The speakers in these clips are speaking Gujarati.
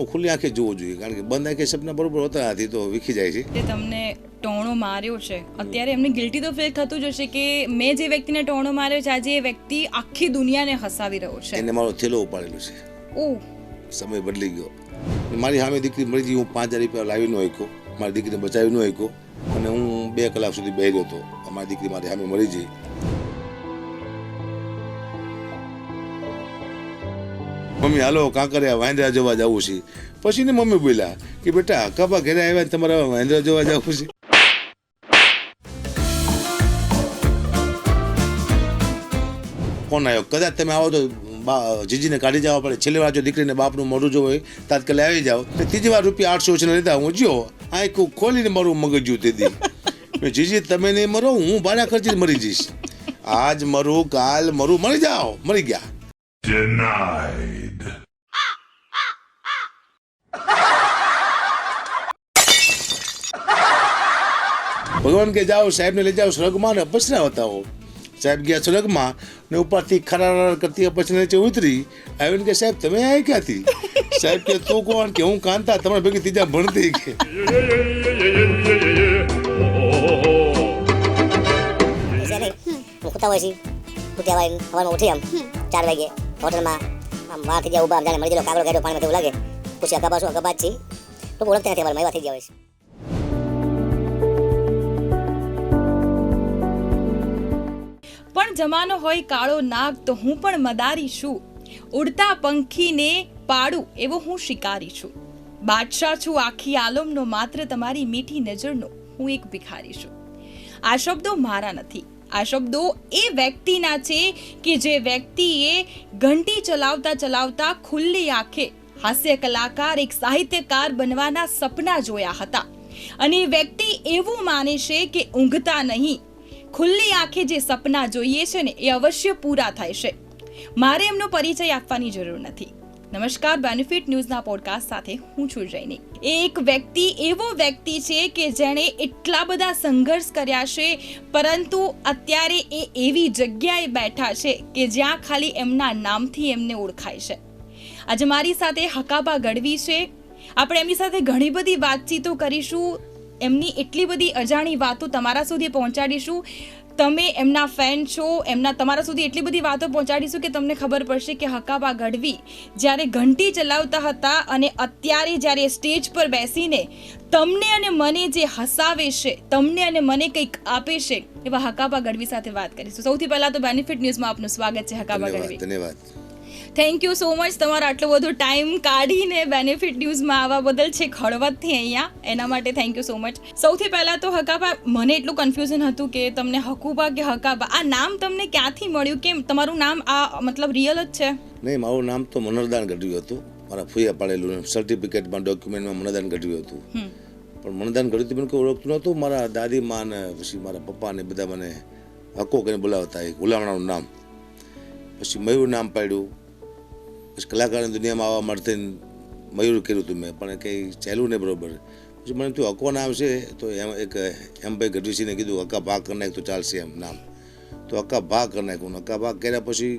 સપનું ખુલ્લી આંખે જોવું જોઈએ, કારણ કે બંધ આંખે સપના બરોબર હોતા નથી તો વિખી જાય છે. તે તમને ટોણો માર્યો છે, અત્યારે એમને ગિલ્ટી તો ફીલ થતું જ હશે કે મેં જે વ્યક્તિને ટોણો માર્યો છે આજે એ વ્યક્તિ આખી દુનિયાને હસાવી રહ્યો છે. એને મારો થેલો ઉપાડેલો છે. ઓહ, સમય બદલી ગયો. મારી સામે દીકરી મળી ગઈ, હું 5000 રૂપિયા લાવી ન શક્યો, મારી દીકરીને બચાવી ન શક્યો, અને હું 2 કલાક સુધી બેહી હતો. મારી દીકરી મારી સામે મળી જઈ. મમ્મી હાલો કાંકરિયા વાંદરા જોવા જવું છે. પછી ને મમ્મી બોલ્યા કે બેટા હકાબા ઘરે આવ્યા તમારે વાંદરા જોવા જવું છે. ફોન આવ્યો, કદાચ તમે આવો તો જીજીને કાઢી જવા પડે, છેલ્લી વાર જો દીકરીને બાપનું મોઢું જોવું હોય તાત્કાલિક આવી જાઓ. ત્રીજી વાર ₹800 છે લીધા. હું જો આંખું ખોલીને મારું મગજ્યું તેથી જીજી તમે નહીં મરો, હું ભાડા ખર્ચી મરી જઈશ. આજ મરું કાલ મરું, મરી જાઓ. મરી ગયા. Denied. ભગવાન કે જાઓ સાહેબને લઈ જાઓ સ્વર્ગમાં ને પછરા બતાવો. સાહેબ ગયા સ્વર્ગમાં ને ઉપરથી ખરાર કરતી પછી નીચે ઉતરી આવીને કે સાહેબ તમે આવ્યા ક્યાંથી? સાહેબ કે તું કોણ? કે હું કાંતા, તમારા ભેગી ત્રીજા ભણતી. કે ઉઠતા હોય છે, ઉઠ્યા હોય સવારમાં ઉઠી આમ 4 વાગે હોટલમાં આમ વાર થઈ ગયા ઊભા, જાણે મળી ગયેલો કાગડો કાઢ્યો પાણીમાં એવું લાગે. પૂછી અકાબા શું? અકાબા જ છે તો ઓળખતા નથી, અમારે એવા થઈ ગયા હોય છે. પણ જમાનો હોય કાળો નાગ તો હું પણ મદારી છું, ઉડતા પંખીને પાડું એવો હું શિકારી છું, બાદશાહ છું આખી આલમનો, માત્ર તમારી મીઠી નજરનો હું એક ભિખારી છું. આ શબ્દો મારા નથી, આ શબ્દો એ વ્યક્તિના છે કે જે વ્યક્તિએ ઘંટી ચલાવતા ચલાવતા ખુલ્લી આંખે હાસ્ય કલાકાર, એક સાહિત્યકાર બનવાના સપના જોયા હતા. અને એ વ્યક્તિ એવું માને છે કે ઊંઘતા નહીં, ખુલ્લી આંખે જે સપના જોઈએ છે ને એ અવશ્ય પૂરા થાય છે. મારે એમનો પરિચય આપવાની જરૂર નથી. નમસ્કાર, બેનિફિટ ન્યૂઝના પોડકાસ્ટ સાથે હું છું જૈની. એક વ્યક્તિ એવો વ્યક્તિ છે કે જેણે એટલા બધા સંઘર્ષ કર્યા છે, પરંતુ અત્યારે એ એવી જગ્યાએ બેઠા છે કે જ્યાં ખાલી એમના નામથી એમને ઓળખાય છે. આજે મારી સાથે હકાબા ગઢવી છે. આપણે એમની સાથે ઘણી બધી વાતચીતો કરીશું, એમની એટલી બધી અજાણી વાતો તમારા સુધી પહોંચાડીશું. તમે એમના ફેન છો, તમારા સુધી એટલી બધી વાતો પહોંચાડીશું કે તમને ખબર પડશે કે હકાબા ગઢવી જ્યારે ઘંટી ચલાવતા હતા અને અત્યારે જ્યારે સ્ટેજ પર બેસીને તમને અને મને જે હસાવે છે, તમને અને મને કંઈક આપે છે, એવા હકાબા ગઢવી સાથે વાત કરીશું. સૌથી પહેલા તો બેનિફિટ ન્યૂઝમાં આપનું સ્વાગત છે હકાબા ગઢવી. ધન્યવાદ. થેન્ક યુ સો મચ તમારો આટલો બધો ટાઈમ કાઢીને બેનિફિટ ન્યૂઝમાં આવવા બદલ છે હળવદથી અહીંયા, એના માટે થેન્ક યુ સો મચ. સૌથી પહેલાં તો હકાબા, મને એટલું કન્ફ્યુઝન હતું કે તમને હકુબા કે હકાબા આ નામ તમને ક્યાંથી મળ્યું? કેમ તમારું નામ આ મતલબ રિયલ જ છે? નહીં, મારું નામ તો મનરદાન ગઢવી હતું. મારા ફૂયા પાડેલું સર્ટિફિકેટમાં ડોક્યુમેન્ટમાં મનરદાન ગઢવી હતું. પણ મનરદાન ગઢવી મને કોઈ ઓળખતું નહોતું. મારા દાદીમાં ને પછી મારા પપ્પા ને બધા મને હકો કરીને બોલાવતા, એક હુલામણાનું નામ. પછી મયુર નામ પાડ્યું. પછી કલાકારની દુનિયામાં આવવા માટે મયુર કર્યું હતું મેં, પણ કંઈ ચાલ્યું નહીં બરોબર. પછી મને તું હકો નામ છે તો એમ એક ભાઈ ગઢવીસિંહને કીધું હક્કા ભાગ કરી નાખ તો ચાલશે એમ નામ. તો હક્કા ભાગ કરી નાખ્યું. હક્કા ભાગ કર્યા પછી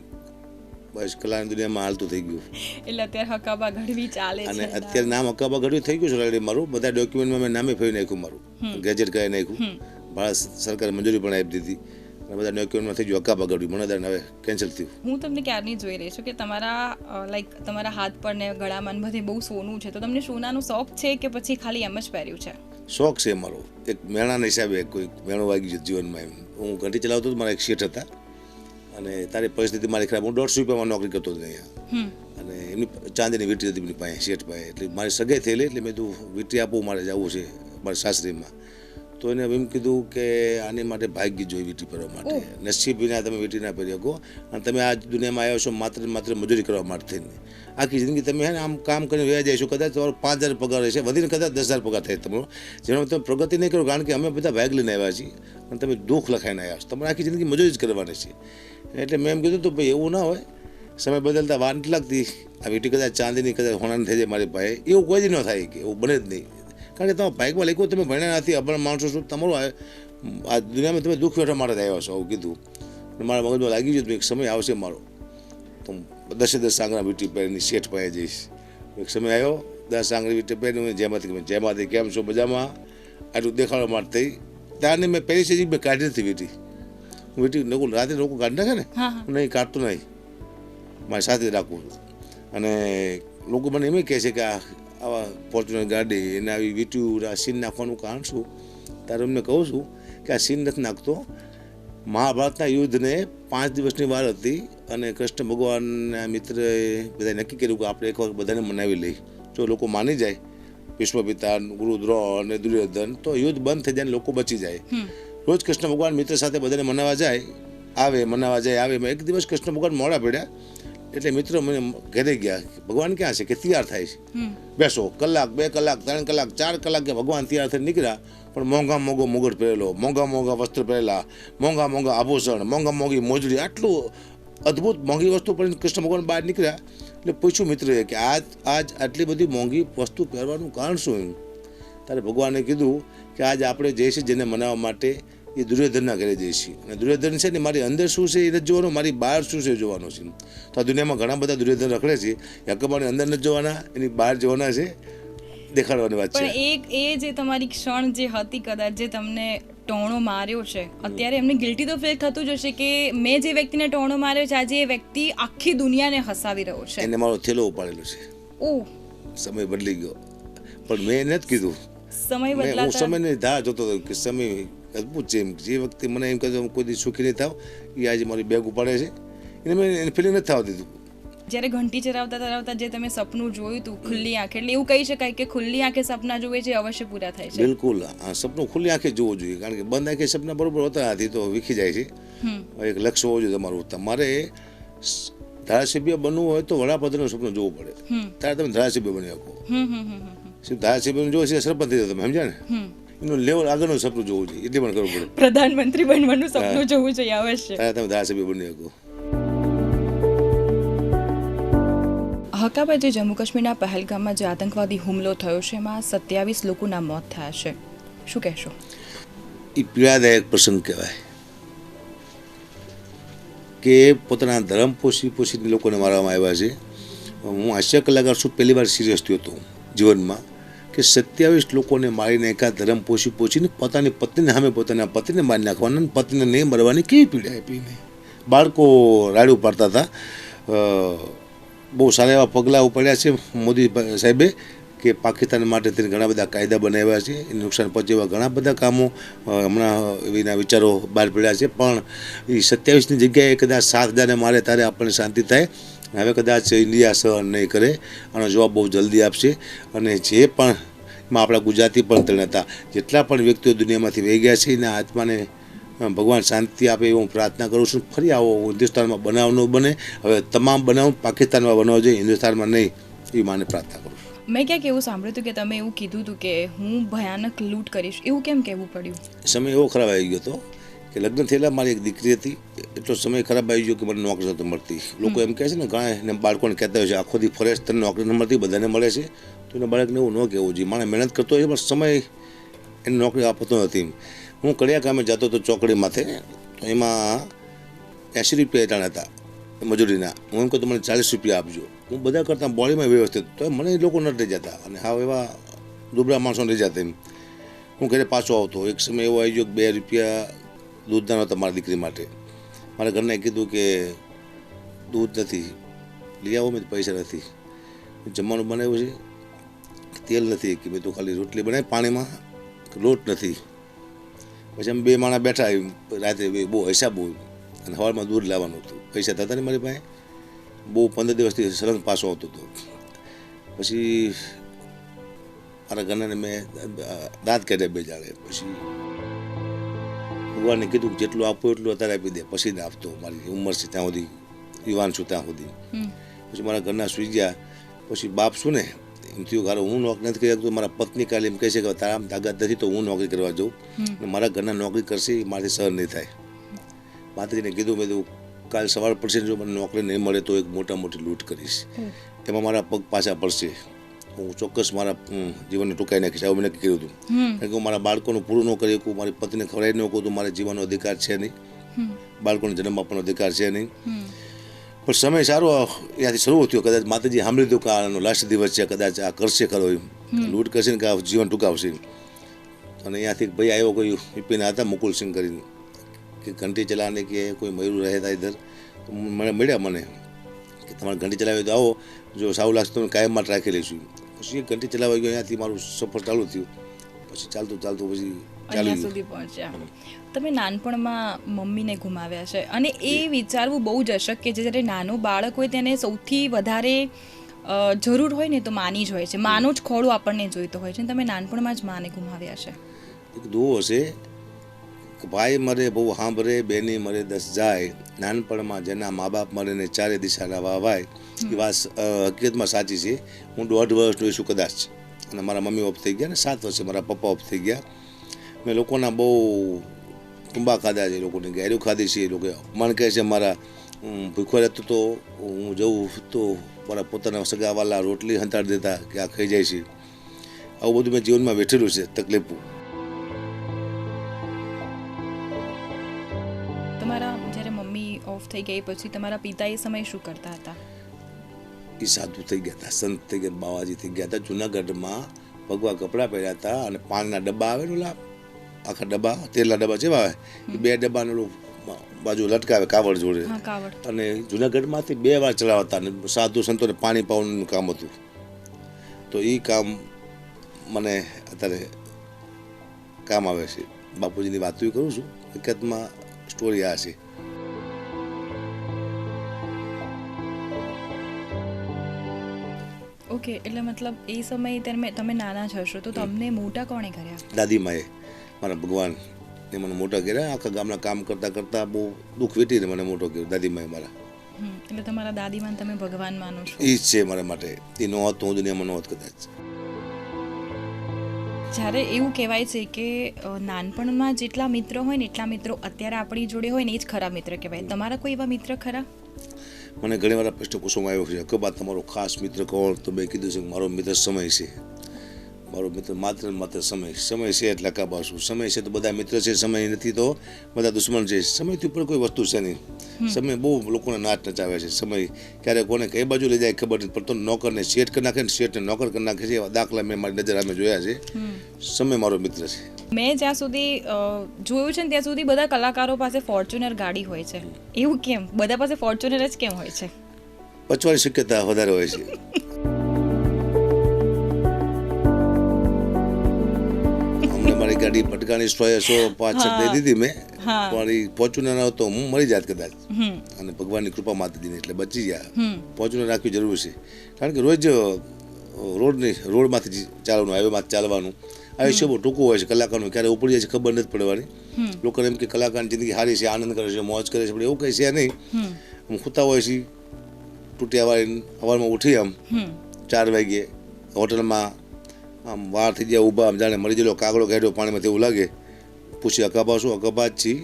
બસ કલાની દુનિયામાં હાલતું થઈ ગયું. એટલે અત્યારે હકાબા ગઢવી ચાલે છે. અને અત્યારે નામ હક્કાબા ગઢવી થઈ ગયું છે ઓલરેડી મારું. બધા ડોક્યુમેન્ટમાં મેં નામે ફેરવી નાખ્યું મારું, ગેજેટ કરી નાખ્યું. ભારત સરકારે મંજૂરી પણ આપી દીધી. બધા ડોક્યુમેન્ટમાં થઈ ગયું હક્કાબા ગઢવી. મનરદાન હવે કેન્સલ થયું. હું તમને ક્યારની જોઈ રહી છું કે તમારા હાથ પર ને ગળામાં બધે બહુ સોનું છે, તો તમને સોનાનો શોખ છે કે પછી ખાલી એમ જ પહેર્યું છે? શોખ છે મારો. એક મેણાના હિસાબે કોઈ મેણું વાગી ગયું જીવનમાં. એમ હું ઘંટી ચલાવતો હતો, મારા એક શેઠ હતા અને તારી પરિસ્થિતિ મારી ખરાબ. હું 150 રૂપિયામાં નોકરી કરતો હતો અહીંયા, અને એમની ચાંદીની વીંટી હતી એમની પાસે, શેઠ પાસે. એટલે મારી સગાઈ થયેલી, એટલે મેં તું વીંટી આપવું, મારે જવું છે મારી સાસરીમાં. તો એને એમ કીધું કે આની માટે ભાગ્ય જોઈએ વીંટી પહેરવા માટે. નસીબ વિના તમે વીંટી ના પહેરી શકો, અને તમે આ દુનિયામાં આવ્યો છો માત્ર મજૂરી કરવા માટે થઈને. આખી જિંદગી તમે હે ને આમ કામ કરીને વયા જઈશું, કદાચ તમારો 5000 પગાર રહેશે, વધીને કદાચ 10000 પગાર થાય તમારો, જેનો તમે પ્રગતિ નહીં કરો. કારણ કે અમે બધા ભાગ લઈને આવ્યા છીએ અને તમે દુઃખ લખાઈને આવ્યા છો. તમારે આખી જિંદગી મજૂરી જ કરવાની છે. એટલે મેં એમ કીધું તો ભાઈ એવું ના હોય, સમય બદલતા વાર નથી લાગતી. આ વીંટી કદાચ ચાંદીની કદાચ હોનાની થઈ જાય મારી પાસે, એવું કોઈ જ ન થાય કે એવું બને જ નહીં. કારણ કે તમે બાઇકમાં લખ્યું, તમે ભણ્યા નથી, અભણ માણસો શું, તમારું આ દુનિયામાં તમે દુઃખ વેઠવા માટે આવ્યા છો આવું કીધું. મારા મગજમાં લાગી ગયું એક સમય આવશે મારો, તો 10 આંગણા વીંટી પહેરીને શેઠ પાસે જઈશ. એક સમય આવ્યો, 10 આંગળી વીટે પહેર્યું, જેમાંથી કેમ છો મજામાં, આટલું દેખાડવા માટે થઈ. ત્યારની મેં પહેલી છે મેં કાઢી નથી વીટી. હું વીટી રાતે લોકો કાઢી નાખે ને, નહીં કાઢતો નહીં, મારી સાથે જ રાખું. અને લોકો મને એમ કહે છે કે આવા ફોર્ચ્યુનર ગાડી એને આવી વીટ્યું આ સીન નાખવાનું કારણ શું? ત્યારે એમને કહું છું કે આ સીન નથી નાખતો. મહાભારતના યુદ્ધને 5 દિવસની વાર હતી અને કૃષ્ણ ભગવાનના મિત્રએ બધા નક્કી કર્યું કે આપણે એક વખત બધાને મનાવી લઈ. જો લોકો માની જાય, વિશ્વપિતા, ગુરુ દ્રોણ અને દુર્યોધન, તો યુદ્ધ બંધ થઈ જાય અને લોકો બચી જાય. રોજ કૃષ્ણ ભગવાન મિત્ર સાથે બધાને મનાવવા જાય આવે. એક દિવસ કૃષ્ણ ભગવાન મોડા પડ્યા એટલે મિત્રો મને ઘરે ગયા, ભગવાન ક્યાં છે? કે તૈયાર થાય છે. બેસો, કલાક, 2 કલાક, 3 કલાક, 4 કલાક કે ભગવાન તૈયાર થઈને નીકળ્યા, પણ મોંઘો મુગટ પહેરેલો, મોંઘા વસ્ત્ર પહેરેલા, મોંઘા આભૂષણ, મોંઘી મોજડી, આટલું અદ્ભુત મોંઘી વસ્તુ પણ કૃષ્ણ ભગવાન બહાર નીકળ્યા. એટલે પૂછ્યું મિત્રોએ કે આજ આટલી બધી મોંઘી વસ્તુ પહેરવાનું કારણ શું? ત્યારે ભગવાને કીધું કે આજ આપણે જઈએ છીએ જેને મનાવવા માટે, એ દુર્યોધનના ઘરે જઈએ છીએ. અને દુર્યોધન છે ને મારી અંદર શું છે એ નથી જોવાનું, મારી બહાર શું છે જોવાનું છે. તો આ દુનિયામાં ઘણા બધા દુર્યોધન રખડે છે, યકબાની અંદર નથી જોવાના, એની બહાર જોવાના છે, દેખાડવાની વાત છે. પણ એ જે તમારી ક્ષણ જે હતી, કદાચ જે તમને ટોણો માર્યો છે, અત્યારે એમને ગિલ્ટી તો ફીલ થતું જ હશે કે મેં જે વ્યક્તિને ટોણો માર્યો છે આજે એ વ્યક્તિ આખી દુનિયાને હસાવી રહ્યો છે. એને મારો થેલો ઉપાડેલો છે. ઓહ, સમય બદલી ગયો, પણ મેં નથી કીધું. સમય હું બદલાતા સમયની ધાર જોતો હતો કે સમય અદભુત છે. જે વ્યક્તિ મને એમ કહેતો કોઈ દી સુખી નહીં થાવ, એ આજે મારી બેગ ઉપાડે છે, એને મેં એને ફિલિંગ નથી થવા દીધું. જ્યારે ઘંટી ચરાવતા જે તમે સપનું જોયું હતું ખુલ્લી આંખે, એટલે એવું કહી શકાય કે ખુલ્લી આંખે સપના જોવે છે અવશ્ય પૂરા થાય છે. બિલકુલ, આ સપનું ખુલ્લી આંખે જોવું જોઈએ, કારણ કે બંધ આંખે સપના બરોબર હોતા નથી તો વિખી જાય છે. એક લક્ષ્ય હોવું જોઈએ તમારું. તમારે ધારાસભ્ય બનવું હોય તો વડાપ્રધાનનું સપનું જોવું પડે, ત્યારે તમે ધારાસભ્ય બની શકો. ધારાસભ્યનું જોવો છે સરપંચ થઈ તમે સમજ્યા ને, એનું લેવલ આગળનું સપનું જોવું જોઈએ, એટલે પણ કરવું પડે. પ્રધાનમંત્રી બનવાનું સપનું જોવું જોઈએ અવશ્ય, ત્યારે તમે ધારાસભ્ય બની શકો. હકાભાઈ, જે જમ્મુ કાશ્મીરના પહેલગામમાં જે આતંકવાદી હુમલો થયો છે એમાં 27 લોકોના મોત થયા છે, શું કહેશો? એ પીડાદાયક પ્રસંગ કહેવાય કે પોતાના ધર્મ પોષીને લોકોને મારવામાં આવ્યા છે. હું હાસ્ય કલાકાર છું, પહેલી વાર સિરિયસ થયો હતો જીવનમાં કે 27 લોકોને મારીને એકા ધર્મ પોષીને પોતાની પત્નીને સામે પોતાના પતિને મારી નાખવાના, પત્નીને નહીં મરવાની કેવી પીડા આપીને. બાળકો રાડું પાડતા હતા. બહુ સારા એવા પગલાં ઉપાડ્યા છે મોદી સાહેબે કે પાકિસ્તાન માટે તેને ઘણા બધા કાયદા બનાવ્યા છે, એને નુકસાન પહોંચે એવા ઘણા બધા કામો હમણાં એના વિચારો બહાર પડ્યા છે. પણ એ 27ની જગ્યાએ કદાચ 7,000ને મારે ત્યારે આપણને શાંતિ થાય. હવે કદાચ ઇન્ડિયા સહન નહીં કરે, આનો જવાબ બહુ જલ્દી આપશે. અને જે પણ એમાં આપણા ગુજરાતી પણ ત્રણ હતા, જેટલા પણ વ્યક્તિઓ દુનિયામાંથી વહી ગયા છે એના આત્માને ભગવાન શાંતિ આપે એવું હું પ્રાર્થના કરું છું. ફરી આવો હિન્દુસ્તાનમાં બનાવ ન બને. હવે તમામ બનાવ પાકિસ્તાનમાં બનાવવો જોઈએ, હિન્દુસ્તાનમાં નહીં, એ માને પ્રાર્થના કરું છું. મેં ક્યાંક એવું સાંભળ્યું હતું કે તમે એવું કીધું હતું કે હું ભયાનક લૂંટ કરીશ, એવું કેમ કહેવું પડ્યું? સમય એવો ખરાબ આવી ગયો હતો કે લગ્ન થયેલા મારી એક દીકરી હતી, એટલો સમય ખરાબ આવી ગયો કે મને નોકરી નથી મળતી. લોકો એમ કહે છે ને, ઘણા બાળકોને કહેતા હોય છે આખો દી ફરે તને નોકરી નથી મળતી, બધાને મળે છે, તો એના બાળકને એવું ન કહેવું જોઈએ. માણસ મહેનત કરતો હોય છે પણ સમય એને નોકરી આપતો નથી. હું કડિયા કામે જતો હતો ચોકડી માથે, તો એમાં 80 રૂપિયા એટાણ હતા મજૂરીના. હું એમ કહું તો મને 40 રૂપિયા આપજો. હું બધા કરતાં બોડીમાં વ્યવસ્થિત, તો મને એ લોકો નથી રહી જતા અને હા એવા દુબળા માણસો રહી જતા. એમ હું ઘરે પાછો આવતો. એક સમય એવો આવી ગયો કે 2 રૂપિયા દૂધના નહોતા મારી દીકરી માટે. મારા ઘરને કીધું કે દૂધ નથી, લઈ આવો. મેં પૈસા નથી, જમવાનું બનાવ્યું છે, તેલ નથી કે મેં તો ખાલી રોટલી બનાવી પાણીમાં, લોટ નથી. પછી અમે 2 માણસ બેઠા, રાત્રે બહુ હિસાબ હોય અને સવારમાં દૂધ લાવવાનું હતું. પૈસા થતા નહીં મારી પાસે, બહુ 15 દિવસથી સળંગ પાછો આવતો હતો. પછી મારા ઘરને મેં દાંત કાઢ્યા 2 જાડે. પછી ભગવાનને કીધું જેટલું આપવું એટલું અત્યારે આપી દે, પછી ને આપતો. મારી ઉંમર છે ત્યાં સુધી, યુવાન છું ત્યાં સુધી. પછી મારા ઘરના સૂઈ ગયા. પછી બાપ શું ને એમ થયું કે હું નોકરી નથી કરી શકતો. મારા પત્ની કાલે એમ કહે છે કે તારામાં તાકાત નથી તો હું નોકરી કરવા જાઉં, અને મારા ઘરના નોકરી કરશે એ મારાથી સહન નહીં થાય. માતાજીને કીધું, મેં કીધું કાલ સવાર પડશે, જો મને નોકરી નહીં મળે તો એક મોટી લૂંટ કરીશ, એમાં મારા પગ પાછા પડશે. હું ચોક્કસ મારા જીવનને ટૂંકાઈ નાખીશ, આવું મેં નક્કી કર્યું હતું. કારણ કે હું મારા બાળકોનું પૂરું ન કરી શકું, મારી પત્નીને ખવડાવી ન શકું તો મારા જીવનનો અધિકાર છે નહીં, બાળકોને જન્મ આપવાનો અધિકાર છે નહીં. પણ સમય સારો ત્યાંથી શરૂ થયો. કદાચ માતાજી સાંભળી લીધું કે આનો લાસ્ટ દિવસ છે, કદાચ આ કરશે ખરો એમ, લૂંટ કરશે ને કે આ જીવન ટૂંકાવશે. અને અહીંયાથી એક ભાઈ આવ્યો, કોઈ યુપીના હતા, મુકુલસિંહ કરીને, કે ઘંટી ચલાવને કે કોઈ મયુર રહેતા ઇધર. મને મળ્યા મને કે તમારે ઘંટી ચલાવી તો આવો, જો સારું લાગશે તો કાયમ માટે રાખી લઈશું. પછી એ ઘંટી ચલાવવા ગયો, અહીંયાથી મારું સફર ચાલુ થયું. પછી ચાલતું ચાલતું પછી અહીંયા સુધી પહોંચ્યા. તમે નાનપણમાં મમ્મીને ગુમાવ્યા છે અને એ વિચારવું બહુ જ અશક્ય છે. જ્યારે નાનું બાળક હોય તેને સૌથી વધારે જરૂર હોય ને તો માની જ હોય છે, માનો જ ખોળો આપણને જોઈતો હોય છે. તમે નાનપણમાં જ માને ગુમાવ્યા છે. એક દુઓ હશે કે ભાઈ મરે બહુ સાંભળે, બેની મરે 10 જાય, નાનપણમાં જેના મા બાપ મરે ને ચારે દિશાના વાવાય. એ વાત હકીકતમાં સાચી છે. હું 1.5 વર્ષનો છું કદાચ, અને મારા મમ્મી ઓફ થઈ ગયા ને 7 વર્ષે મારા પપ્પા ઓફ થઈ ગયા. મેં લોકોના બહુ ટુંબા ખાધા છે, લોકોની ગાયરું ખાધી છે. એ લોકો અપમાન કહે છે મારા. ભૂખો રહેતો તો હું જવું તો મારા પોતાના સગાવાલા રોટલી હંતાડી દેતા કે આ ખાઈ જાય છે. આવું બધું મેં જીવનમાં વેઠેલું છે, તકલીફો. તમારા જ્યારે મમ્મી ઓફ થઈ ગઈ પછી તમારા પિતા એ સમય શું કરતા હતા? એ સાધુ થઈ ગયા હતા, સંત થઈ ગયા, બાવાજી થઈ ગયા હતા. જુનાગઢમાં ભગવા કપડાં પહેર્યા હતા અને પાનના ડબ્બા આવે ને, ઓલા આખા ડબ્બા, તેલના ડબ્બા જેવા આવે, એ 2 ડબ્બાને ઓલું બાજુ લટકાવે કાવડ જોડે. અને જુનાગઢમાંથી 2 વાર ચલાવતા અને સાધુ સંતોને પાણી પાવાનું કામ હતું. તો એ કામ મને અત્યારે કામ આવે છે. બાપુજીની વાત કરું છું, હકીકતમાં સ્ટોરી આ છે. ઓકે, એટલે મતલબ એ સમયે તમે નાના જ હશો તો તમને મોટા કોણે કર્યા? દાદીમાએ, મારા ભગવાન એ મને મોટા કર્યા. આખા ગામના કામ કરતાં કરતાં બહુ દુઃખ વેઠીને મને મોટો કર્યો દાદીમાએ મારા. એટલે તમારા દાદીમાને તમે ભગવાન માનો છો? એ જ છે મારા માટે. એ ન હોત તો હું દુનિયામાં ન હોત કદાચ. જ્યારે એવું કહેવાય છે કે નાનપણમાં જેટલા મિત્ર હોય ને એટલા મિત્રો અત્યારે આપણી જોડે હોય ને એ જ ખરા મિત્ર કહેવાય. તમારા કોઈ એવા મિત્ર ખરા? મને ઘણી વાર પ્રશ્ન પૂછવામાં આવ્યો છે કે બા તમારો ખાસ મિત્ર કોણ? તો મેં કીધું છે કે મારો મિત્ર સમય છે. મારો મિત્ર માત્ર ને માત્ર સમય. સમય છે એટલે કાબાશું. સમય છે તો બધા મિત્ર છે, સમય નથી તો બધા દુશ્મન છે. સમયથી ઉપર કોઈ વસ્તુ છે નહીં. સમય બહુ લોકોને નાચ નચાવે છે. સમય ક્યારે કોને કઈ બાજુ લઈ જાય ખબર નથી પડતો. નોકરને શેઠ કરી નાખે ને શેઠને નોકર કરી નાખે છે. એવા દાખલા મેં મારી નજર સામે જોયા છે. સમય મારો મિત્ર છે. મેં જ્યાં સુધી જોયું છે ને ત્યાં સુધી બધા કલાકારો પાસે ફોર્ચ્યુનર ગાડી હોય છે. એવું કેમ? બધા પાસે ફોર્ચ્યુનર જ કેમ હોય છે? પચવાની શક્યતા વધારે હોય છે. અમને મારી ગાડી ભટકાની 100 દઈ દીધી મેં, પણ ફોર્ચ્યુનર તો હું મરી જાત કદાચ. અને ભગવાનની કૃપા માતાજીની એટલે બચી ગયા. ફોર્ચ્યુનર રાખવી જરૂર છે, કારણ કે રોજ રોડમાંથી ચાલવાનું, હાઈવેમાંથી ચાલવાનું. આયુષ્ય બહુ ટૂંકું હોય છે કલાકારનું. ક્યારે ઉપડી જાય છે ખબર નથી પડવાની. લોકો એમ કે કલાકારની જિંદગી સારી છે, આનંદ કરે છે, મોજ કરે છે, પણ એવું કંઈ છે નહીં. આમ ખૂતા હોય છે, તૂટ્યા વાળી સવારમાં ઉઠી આમ 4 વાગ્યે હોટલમાં આમ વાર થઈ ગયા ઊભા, આમ જાણે મરી ગયેલો કાગડો કાઢ્યો પાણીમાં તેવું લાગે. પૂછી અકાબા શું? અકાબા જ છીએ.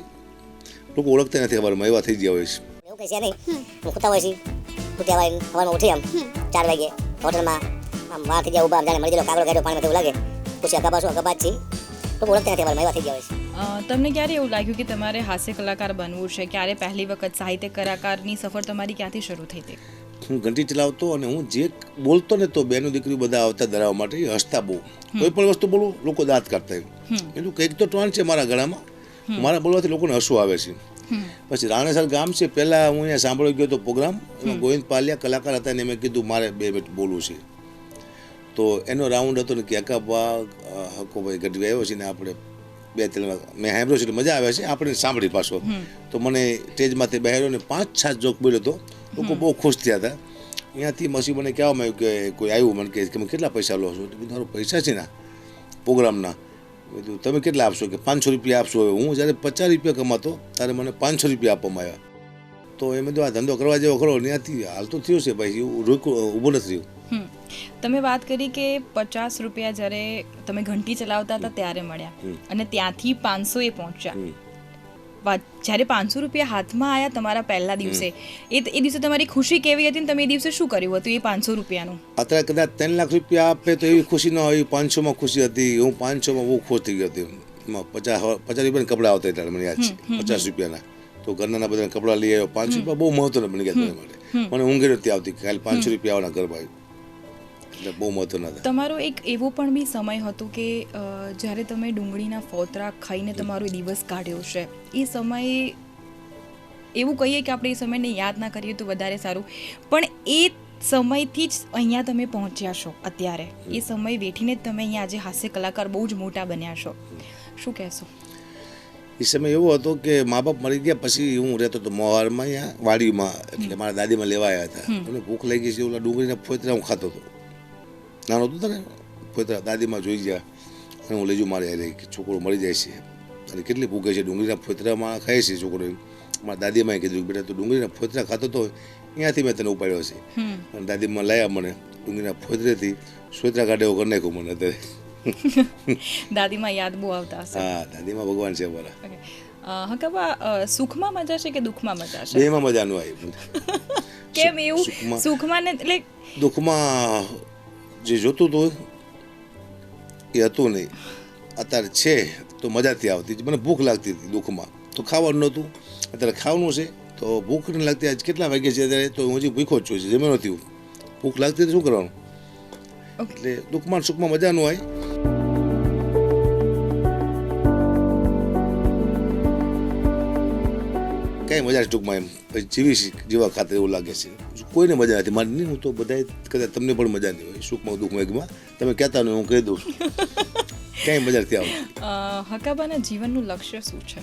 લોકો ઓળખતા નથી સવારમાં, એવા થઈ ગયા હોય છે. એવું કંઈ છે નહીં. ખૂતા હોય છે, તૂટ્યા વાળી સવારમાં ઉઠી આમ 4 વાગ્યે હોટલમાં આમ વાર થઈ ગયા ઊભા, આમ જાણે મરી ગયેલો કાગડો કાઢ્યો પાણીમાં તેવું લાગે. પૂછી અકાબા શું? અકાબા જ છીએ. લોકો ઓળખતા નથી સવારમાં, એવા થઈ ગયા હોય છે. તમને ક્યારે એવું લાગ્યું કે તમારે હાસ્ય કલાકાર બનવું છે? ક્યારે પહેલી વખત સાહિત્ય કલાકારની સફર તમારી ક્યાંથી શરૂ થઈ હતી? હું ઘંટી ચલાવતો અને હું જે બોલતો ને તો બેનું દીકરી બધા આવતા ધરાવવા માટે, હસતા બહુ. કોઈ પણ વસ્તુ બોલું લોકો દાંત કાઢતા. એટલું કંઈક તો ટોન છે મારા ગળામાં. મારા બોલવાથી લોકોને હસવું આવે છે. પછી રાણેસર ગામ છે, પહેલાં હું અહીંયા સાંભળવા ગયો હતો પ્રોગ્રામ. એમાં ગોવિંદ પાલિયા કલાકાર હતા ને મેં કીધું મારે 2 મિનિટ બોલવું છે. તો એનો રાઉન્ડ હતો ને કે અકાબા હકોભાઈ ગઢવી આવ્યો છે ને આપણે 2-3 મેં સાંભળ્યો છે એટલે મજા આવે છે. આપણે સાંભળી પાછો તો મને સ્ટેજમાંથી બહાર ને 5-7 જોક બોલ્યો હતો. લોકો બહુ ખુશ થયા હતા. અહીંયાથી પછી મને કહેવામાં આવ્યું કે કોઈ આવ્યું મને કે તમે કેટલા પૈસા લો છો? તારો પૈસા છે ને પ્રોગ્રામના. તમે કેટલા આપશો? કે 500 રૂપિયા આપશો. હવે હું જ્યારે 50 રૂપિયા કમાતો ત્યારે મને 500 રૂપિયા આપવામાં આવ્યા. તો એમ તો આ ધંધો કરવા જેવો ખરો. ત્યાંથી હાલ તો થયું છે ભાઈ, ઊભું નથી થયું. તમે વાત કરી કે 50 રૂપિયા જ્યારે તમે ઘંટી ચલાવતા હતા ત્યારે મળ્યા અને ત્યાંથી 500 એ પહોંચ્યા. જ્યારે 500 રૂપિયા હાથમાં આવ્યા તમારા પહેલા દિવસે, એ દિવસે તમારી ખુશી કેવી હતી ને તમે એ દિવસે શું કર્યું હતું એ 500 રૂપિયાનું? અત્યારે કદાચ 3 લાખ રૂપિયા આપે તો એવી ખુશી ન હોય. 500માં ખુશી હતી. હું 500માં બહુ ખુશ થઈ ગયો હતી. 50 રૂપિયાના કપડાં આવતા ત્યારે મને યાદ છે, 50 રૂપિયાના. તો ઘરના બધા કપડાં લઈ આવ્યો. 500 રૂપિયા બહુ મહત્વના બની ગયા મારા માટે. મને ઊંઘે નથી આવતી ખાલી 500 રૂપિયાવાળા ગરબા એટલે બહુ મહત્વના હતા. તમારો એક એવો પણ બી સમય હતો કે જ્યારે તમે ડુંગળીના ફોતરા ખાઈને તમારો દિવસ કાઢ્યો છે. એ સમયે એવું કહીએ કે આપણે એ સમયને યાદ ના કરીએ તો વધારે સારું, પણ એ સમયથી જ અહીંયા તમે પહોંચ્યા છો અત્યારે. એ સમય વેઠીને જ તમે અહીંયા આજે હાસ્ય કલાકાર બહુ જ મોટા બન્યા છો. શું કહેશો? એ સમય એવો હતો કે મા બાપ મરી ગયા પછી હું રહેતો હતો મોહારમાં અહીંયા વાડીમાં, એટલે મારા દાદીમાં લેવા આવ્યા હતા. મને ભૂખ લાગી છે, ઓલા ડુંગળીના ફોતરા હું ખાતો હતો, નાનો હતો ને ફોતરા. દાદીમાં જોઈ ગયા અને હું લઈ જાઉં મારે હારે કે છોકરો મરી જાય છે અને કેટલી ભૂખે છે, ડુંગળીના ફોતરામાં ખાય છે છોકરો. મારા દાદીમાએ કીધું બેટા તું ડુંગળીના ફોતરા ખાતો તો અહીંયાથી મેં તને ઉપાડ્યો છે. અને દાદીમાં લાયા મને ડુંગળીના ફોતરેથી સોતરા કાઢે એવો કરી નાખ્યું મને અત્યારે. દાદીમાં યાદ બહુ આવતા હશે. હા, દાદીમાં ભગવાન છે અમારા. હકાબા, સુખમાં મજા છે કે દુઃખમાં મજા છે? બેમાં મજા ન આવી. કેમ એવું? સુખમાં ને એટલે દુઃખમાં જે જોતું હતું એ હતું નહીં. અત્યારે છે તો મજાથી આવતી. મને ભૂખ લાગતી હતી દુઃખમાં તો ખાવાનું નહોતું. અત્યારે ખાવાનું છે તો ભૂખ નહીં લાગતી. આજ કેટલા વાગ્યા છે અત્યારે તો હું હજી ભૂખો જ છું, જમ્યો નથી. ભૂખ લાગતી તો શું કરવાનું? એટલે દુઃખમાં સુખમાં મજા ન હોય. કઈ મજા છે ટૂંકમાં, એમ પછી જીવા ખાતર એવું લાગે છે. કોઈને મજા નથી મારી નહીં. હું તો બધા કદાચ તમને પણ મજા નહીં હોય સુખમાં દુઃખમાં. તમે કહેતા નહીં, હું કહી દઉં છું. કઈ મજા નથી આવતી. હકાબાના જીવનનું લક્ષ્ય શું છે?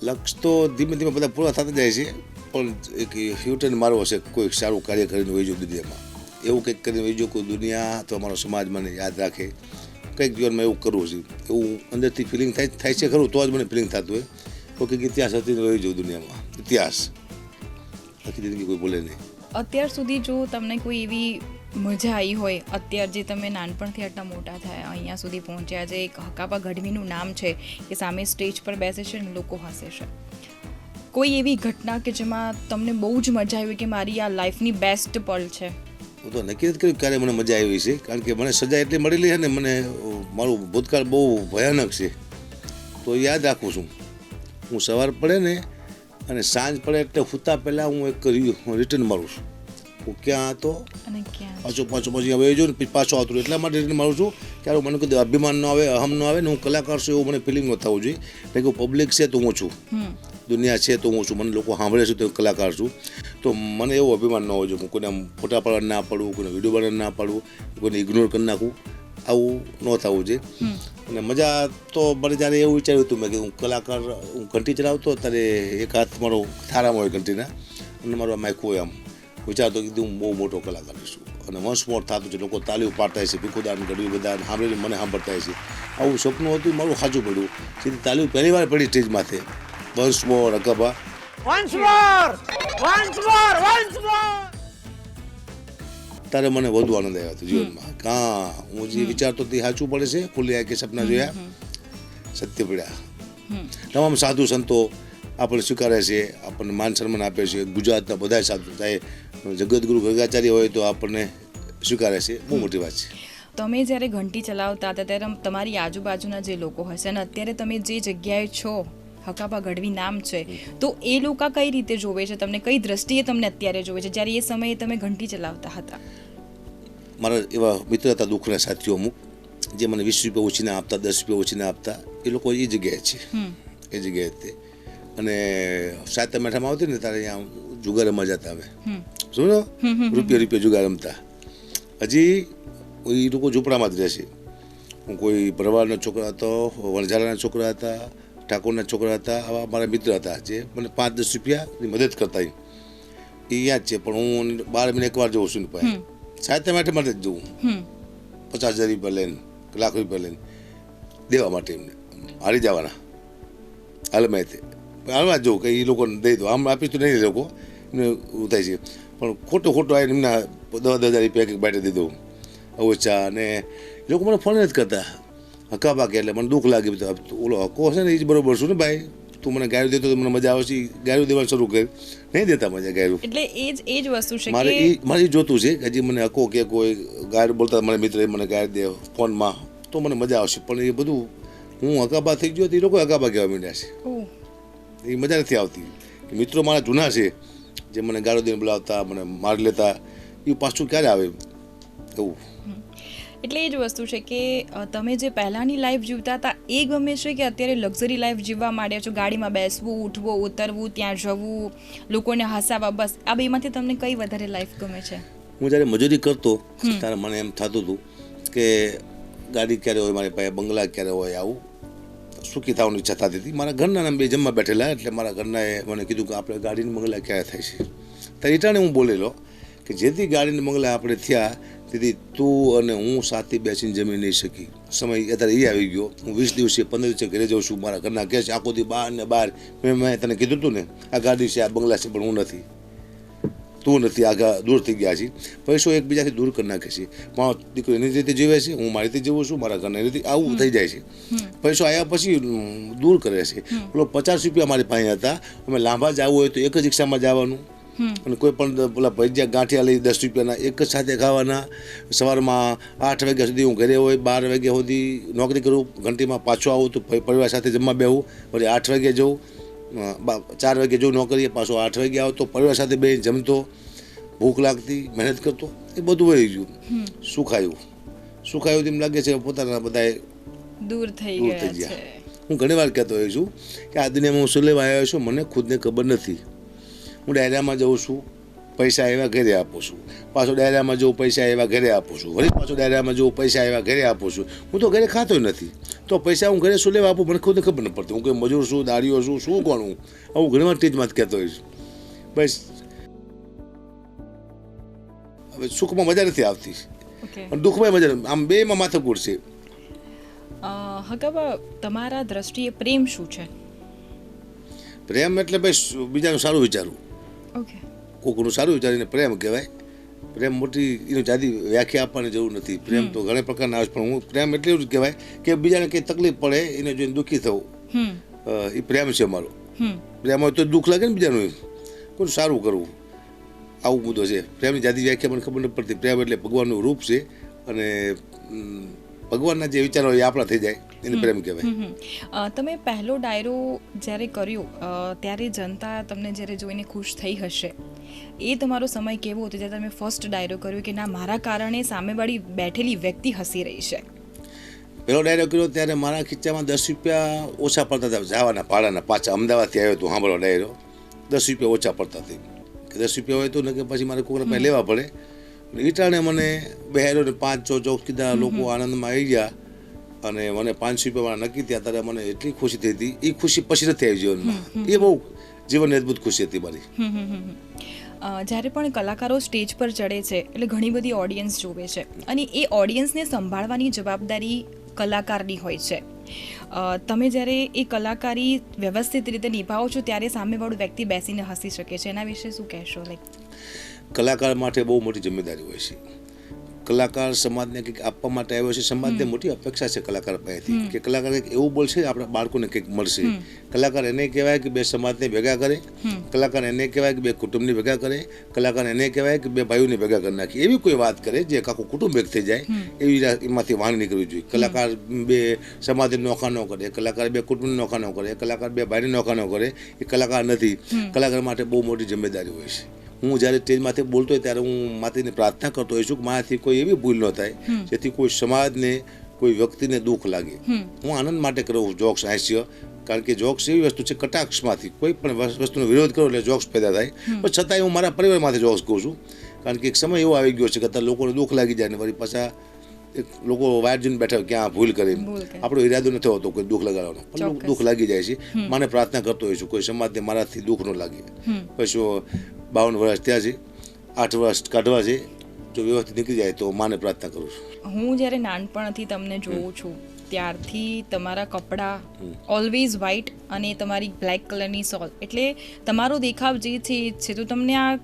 લક્ષ્ય તો ધીમે ધીમે બધા પૂરા થતા જાય છે, પણ એક યુટર્ન મારવો છે. કોઈ સારું કાર્ય કરીને વહી જાઉં દુનિયામાં, એવું કંઈક કરીને વહી જાઉં. કોઈ દુનિયા તો અમારો સમાજ મને યાદ રાખે. કંઈક જીવનમાં એવું કરવું છે, એવું અંદરથી ફિલિંગ થાય છે ખરું, તો જ મને ફિલિંગ થતું હોય. કોઈ કંઈક ઇતિહાસ હતી વહી જાઉં દુનિયામાં. ઇતિહાસ આખી જિંદગી કોઈ બોલે નહીં. અત્યાર સુધી જો તમને કોઈ એવી મજા આવી હોય, અત્યાર જે તમે નાનપણથી આટલા મોટા થયા અહીંયા સુધી પહોંચ્યા, જે એક હકાબા ગઢવીનું નામ છે કે સામે સ્ટેજ પર બેસે છે ને લોકો હસે છે, કોઈ એવી ઘટના કે જેમાં તમને બહુ જ મજા આવી કે મારી આ લાઈફની બેસ્ટ પલ છે? હું તો નક્કી નથી કર્યું ક્યારે મને મજા આવી છે, કારણ કે મને સજા એટલી મળેલી છે ને. મને મારું ભૂતકાળ બહુ ભયાનક છે તો યાદ રાખું છું. હું સવાર પડે ને અને સાંજ પડે એટલે સૂતા પહેલાં હું એક રિટર્ન મારું છું. હું ક્યાં હતો અને ક્યાં પાછો પછી હવે જો ને પાછો આવતું એટલા માટે રિટર્ન મારું છું કે મને કદી અભિમાન ન આવે, અહમ ન આવે ને હું કલાકાર છું એવું મને ફિલિંગ ન થવું જોઈએ. કારણ કે પબ્લિક છે તો હું છું, દુનિયા છે તો હું છું, મને લોકો સાંભળે છે તો કલાકાર છું. તો મને એવું અભિમાન ન હોવું જોઈએ. હું કોઈને આમ ફોટા પાડવા ના પાડવું, કોઈને વિડીયો બનાવવા ના પાડવું, કોઈને ઇગ્નોર કરી નાખવું, આવું ન થવું જોઈએ. અને મજા તો મને જ્યારે એવું વિચાર્યું હતું મેં કે હું કલાકાર, હું ઘંટી ચલાવતો ત્યારે એક હાથ મારો થારામાં હોય ઘંટીના અને મારો માઇક હોય. આમ વિચારતો કીધું હું બહુ મોટો કલાકાર છું અને વંશ મોર થતું છે. લોકો તાલીઓ પાડતા છે, ભીખુદાન ગઢવી બધા સાંભળીને મને સાંભળતા છે. આવું સપનું હતું મારું, સાચું પડ્યું. સીધી તાલીઓ પહેલી વાર પડી સ્ટેજ માથે. વંશ મોર હકાબા ત્યારે મને વધુ આનંદ આવ્યો હતો જીવનમાં. કાં હું જે વિચારતો તે સાચું પડે છે. ખુલ્લી આંખે સપના જોયા, સત્ય પડ્યા. તમામ સાધુ સંતો આપણને સ્વીકારે છે, આપણને માન સન્માન આપે છે. ગુજરાતના બધા સાધુ, ચાહે જગતગુરુ ગંગાચાર્ય હોય તો આપણને સ્વીકારે છે. બહુ મોટી વાત છે. તમે જ્યારે ઘંટી ચલાવતા હતા ત્યારે તમારી આજુબાજુના જે લોકો હશે અને અત્યારે તમે જે જગ્યાએ છો, હકાબા ગઢવી નામ છે, તો એ લોકો કઈ રીતે જોવે છે તમને? કઈ દ્રષ્ટિએ તમને અત્યારે જોવે છે જ્યારે એ સમયે તમે ઘંટી ચલાવતા હતા? મારા એવા મિત્ર હતા, દુઃખના સાથીઓ અમુક, જે મને 20 રૂપિયા ઓછીના આપતા, 10 રૂપિયા ઓછીના આપતા. એ લોકો એ જગ્યાએ છે, એ જગ્યાએ તે. અને સાતમ આઠમ આવતી ને ત્યારે અહીંયા જુગાર રમવા જતા અમે. સમજો, રૂપિયા જુગાર રમતા. હજી એ લોકો ઝૂંપડામાં જ રહેશે. હું કોઈ ભરવાડના છોકરા હતો, વણઝારાના છોકરા હતા, ઠાકોરના છોકરા હતા. આવા મારા મિત્ર હતા જે મને 5-10 રૂપિયાની મદદ કરતા. એ યાદ છે. પણ હું 12 મહિને એકવાર જઉં છું ને પાસે સાતમ આઠમ માટે જ જવું. 50,000 રૂપિયા લઈને, લાખ રૂપિયા લઈને દેવા માટે એમને હારી જવાના. હાલમાં હાલમાં જ જવું કે એ લોકોને દઈ દો. આમ આપીશ તો નહીં, એ લોકો એમને થાય છે. પણ ખોટું આવીને એમના 10,000 રૂપિયા એક બાટે દઈ દઉં ઓછા. અને એ લોકો મને ફોન જ કરતા હકાબા કે, એટલે મને દુઃખ લાગે. ઓલો હકો હશે ને એ જ બરોબર છું ને ભાઈ, તું મને ગાયરું દેતો તો મને મજા આવશે. ગાયરું દેવાનું શરૂ કરી, નહીં દેતા મજા ગાયરું. એટલે એ જ વસ્તુ છે મારે એ જોતું છે કે હજી મને હકો કે કોઈ ગાયર બોલતા મને મિત્ર મને ગાયર દે ફોનમાં તો મને મજા આવશે. પણ એ બધું હું હકાબા થઈ ગયો તો એ લોકો હકાબા કહેવા માંડ્યા છે. એ મજા નથી આવતી. મિત્રો મારા જૂના છે જે મને ગાળો દઈને બોલાવતા, મને મારી લેતા, એ પાછું ક્યારે આવે એવું. એટલે એ જ વસ્તુ છે કે તમે જે પહેલાંની લાઈફ જીવતા હતા એ ગમે છે કે અત્યારે લક્ઝરી લાઈફ જીવવા માંડ્યા છો? ગાડીમાં બેસવું, ઉઠવું, ઉતરવું, ત્યાં જવું, લોકોને હસાવવા, બસ આ બેમાંથી તમને કઈ વધારે લાઈફ ગમે છે? હું જ્યારે મજૂરી કરતો ત્યારે મને એમ થતું હતું કે ગાડી ક્યારે હોય મારી પાસે, બંગલા ક્યારે હોય, આવું સુખી થવાની ઈચ્છા થતી હતી. મારા ઘરના બે જમવા બેઠેલા, એટલે મારા ઘરનાએ મને કીધું કે આપણે ગાડીની બંગલા ક્યારે થાય છે. ત્યારે ઈટાણે હું બોલેલો કે જેથી ગાડીની બંગલા આપણે થયા તેથી તું અને હું સાથે બેસીને જમી નહીં શકી. સમય અત્યારે એ આવી ગયો. હું 20 દિવસે 15 દિવસે ઘરે જાઉં છું. મારા ઘરના કહે છે આખો દી બહાર ને બહાર. મેં તને કીધું હતું ને આ ગાડી છે, આ બંગલા છે, પણ હું નથી, તું નથી, આગા દૂર થઈ ગયા છે. પૈસો એકબીજાથી દૂર કરી નાખે છે. મારો દીકરો એની રીતે જીવે છે, હું મારી રીતે જીવું છું, મારા ઘરના એની રીતે, આવું થઈ જાય છે. પૈસો આવ્યા પછી દૂર કરે છે. પેલો 50 રૂપિયા મારી પાસે હતા. અમે લાંબા જવું હોય તો એક જ રિક્ષામાં જવાનું, અને કોઈ પણ પેલા ભજીયા ગાંઠિયા લઈ 10 રૂપિયાના એક જ સાથે ખાવાના. સવારમાં 8 વાગ્યા સુધી હું ઘરે હોય, 12 વાગ્યા સુધી નોકરી કરું, ઘંટીમાં પાછો આવું તો પરિવાર સાથે જમવા બેહું, વળી 8 વાગ્યે જવું, 4 વાગ્યે જવું નોકરીએ, પાછો 8 વાગ્યે આવતો, પરિવાર સાથે બે જમતો, ભૂખ લાગતી, મહેનત કરતો, એ બધું વહી ગયું. સુખાયું એમ લાગે છે પોતાના બધા દૂર થઈ ગયા. હું ઘણી વાર કહેતો હોઉં છું કે આ દુનિયામાં હું શું લેવા આવ્યો છું મને ખુદને ખબર નથી. હું ડાયરામાં જાઉં છું, પૈસા આવ્યા ઘરે આપું છું, પાછો ડાયરામાં જવું, પૈસા આવ્યા ઘરે આપું છું, વળી પાછો ડાયરામાં જવું, પૈસા આવ્યા ઘરે આપું છું. હું તો ઘરે ખાતો નથી, તો પૈસા હું ઘરે શું લેવા આપું મને ખુદને ખબર ન પડતી. હું કોઈ મજૂર છું, દાડીઓ છું, શું કોણ હું, આવું ઘણી વાર ટીચમાં જ કહેતો હોઈશ. બસ હવે સુખમાં મજા નથી આવતી, અને દુઃખમાં મજા નથી. આમ બેમાં માથાકૂટ છે. હકાબા, તમારા દ્રષ્ટિએ પ્રેમ શું છે? પ્રેમ એટલે ભાઈ બીજાનું સારું વિચારવું. કોકનું સારું વિચારીને પ્રેમ કહેવાય. પ્રેમ મોટી એની જાદી વ્યાખ્યા આપવાની જરૂર નથી. પ્રેમ તો ઘણા પ્રકારના આવે છે, પણ હું પ્રેમ એટલે એવું જ કહેવાય કે બીજાને કંઈ તકલીફ પડે એને જોઈને દુઃખી થવું, એ પ્રેમ છે મારો. પ્રેમ હોય તો દુઃખ લાગે ને બીજાનું, કોઈ સારું કરવું, આવું મુદ્દો છે. પ્રેમની જાદી વ્યાખ્યા મને ખબર નથી પડતી. પ્રેમ એટલે ભગવાનનું રૂપ છે, અને ભગવાનના જે વિચારો એ આપણા થઈ જાય એને પ્રેમ કહેવાય. તમે પહેલો ડાયરો જ્યારે કર્યો ત્યારે જનતા તમને જ્યારે જોઈને ખુશ થઈ હશે, એ તમારો સમય કેવો હતો જ્યારે તમે ફર્સ્ટ ડાયરો કર્યો કે ના મારા કારણે સામેવાળી બેઠેલી વ્યક્તિ હસી રહી છે? પહેલો ડાયરો કર્યો ત્યારે મારા ખીચામાં 10 રૂપિયા ઓછા પડતા હતા જવાના ભાડાના. પાછા અમદાવાદથી આવ્યો હતો સાંભળો ડાયરો, 10 રૂપિયા ઓછા પડતા હતા કે 10 રૂપિયા હોય તો ને કે પછી મારે કોઈને પાસે લેવા પડે. ઈટાણે મને બહેરો ને 5-6 ચોક કીધા, લોકો આનંદમાં આવી ગયા, અને મને 500 રૂપિયા નક્કી થયા ત્યારે મને એટલી ખુશી થઈ હતી. એ ખુશી પછી નથી આવી જીવનમાં. એ બહુ જીવનની અદભુત ખુશી હતી મારી. જ્યારે પણ કલાકારો સ્ટેજ પર ચડે છે એટલે ઘણી બધી ઓડિયન્સ જોવે છે, અને એ ઓડિયન્સને સંભાળવાની જવાબદારી કલાકારની હોય છે. તમે જ્યારે એ કલાકારી વ્યવસ્થિત રીતે નિભાવો છો ત્યારે સામેવાળું વ્યક્તિ બેસીને હસી શકે છે. એના વિશે શું કહેશો? કલાકાર માટે બહુ મોટી જિમ્મેદારી હોય છે. કલાકાર સમાજને કંઈક આપવા માટે આવ્યો છે. સમાજને મોટી અપેક્ષા છે કલાકાર પાસેથી કે કલાકાર કંઈક એવું બોલશે આપણા બાળકોને કંઈક મળશે. કલાકાર એને કહેવાય કે બે સમાજને ભેગા કરે, કલાકાર એને કહેવાય કે બે કુટુંબને ભેગા કરે, કલાકાર એને કહેવાય કે બે ભાઈઓને ભેગા કરી નાખે. એવી કોઈ વાત કરે જે આખું કુટુંબ એક થઈ જાય, એવી એમાંથી વાણી નીકળવી જોઈએ. કલાકાર બે સમાજને નોખા ન કરે, કલાકાર બે કુટુંબને નોખા ન કરે, કલાકાર બે ભાઈને નોખા ન કરે, એ કલાકાર નથી. કલાકાર માટે બહુ મોટી જિમ્મેદારી હોય છે. હું જ્યારે સ્ટેજમાંથી બોલતો હોય ત્યારે હું માતાજીને પ્રાર્થના કરતો હોઈશ કે મારાથી કોઈ એવી ભૂલ ન થાય જેથી કોઈ સમાજને, કોઈ વ્યક્તિને દુઃખ લાગે. હું આનંદ માટે કરું જોક્સ, હાસ્ય, કારણ કે જોક્સ એવી વસ્તુ છે કટાક્ષમાંથી કોઈ પણ વસ્તુનો વિરોધ કરો એટલે જોક્સ પેદા થાય. પણ છતાંય હું મારા પરિવારમાંથી જોક્સ કહું છું, કારણ કે એક સમય એવો આવી ગયો છે કે અત્યારે લોકોને દુઃખ લાગી જાય ને વળી પાછા લોકો વાયર જોઈને બેઠા ક્યાં ભૂલ કરે. આપણો ઈરાદો નથી હોતો કોઈ દુઃખ લગાડવાનો, પણ દુઃખ લાગી જાય છે. મને પ્રાર્થના કરતો હોઈશું કોઈ સમાજને મારાથી દુઃખ ન લાગે. પછી 52 વર્ષ થયા છે, 8 વર્ષ કાઢવા છે, જો વ્યવસ્થિત નીકળી જાય તો માને પ્રાર્થના કરું છું. હું જ્યારે નાનપણથી તમને જોઉં છું ત્યારથી તમારા કપડાં ઓલવેઝ વ્હાઇટ અને તમારી બ્લેક કલરની સોલ, એટલે તમારો દેખાવ જે છે એ છે. તો તમને આ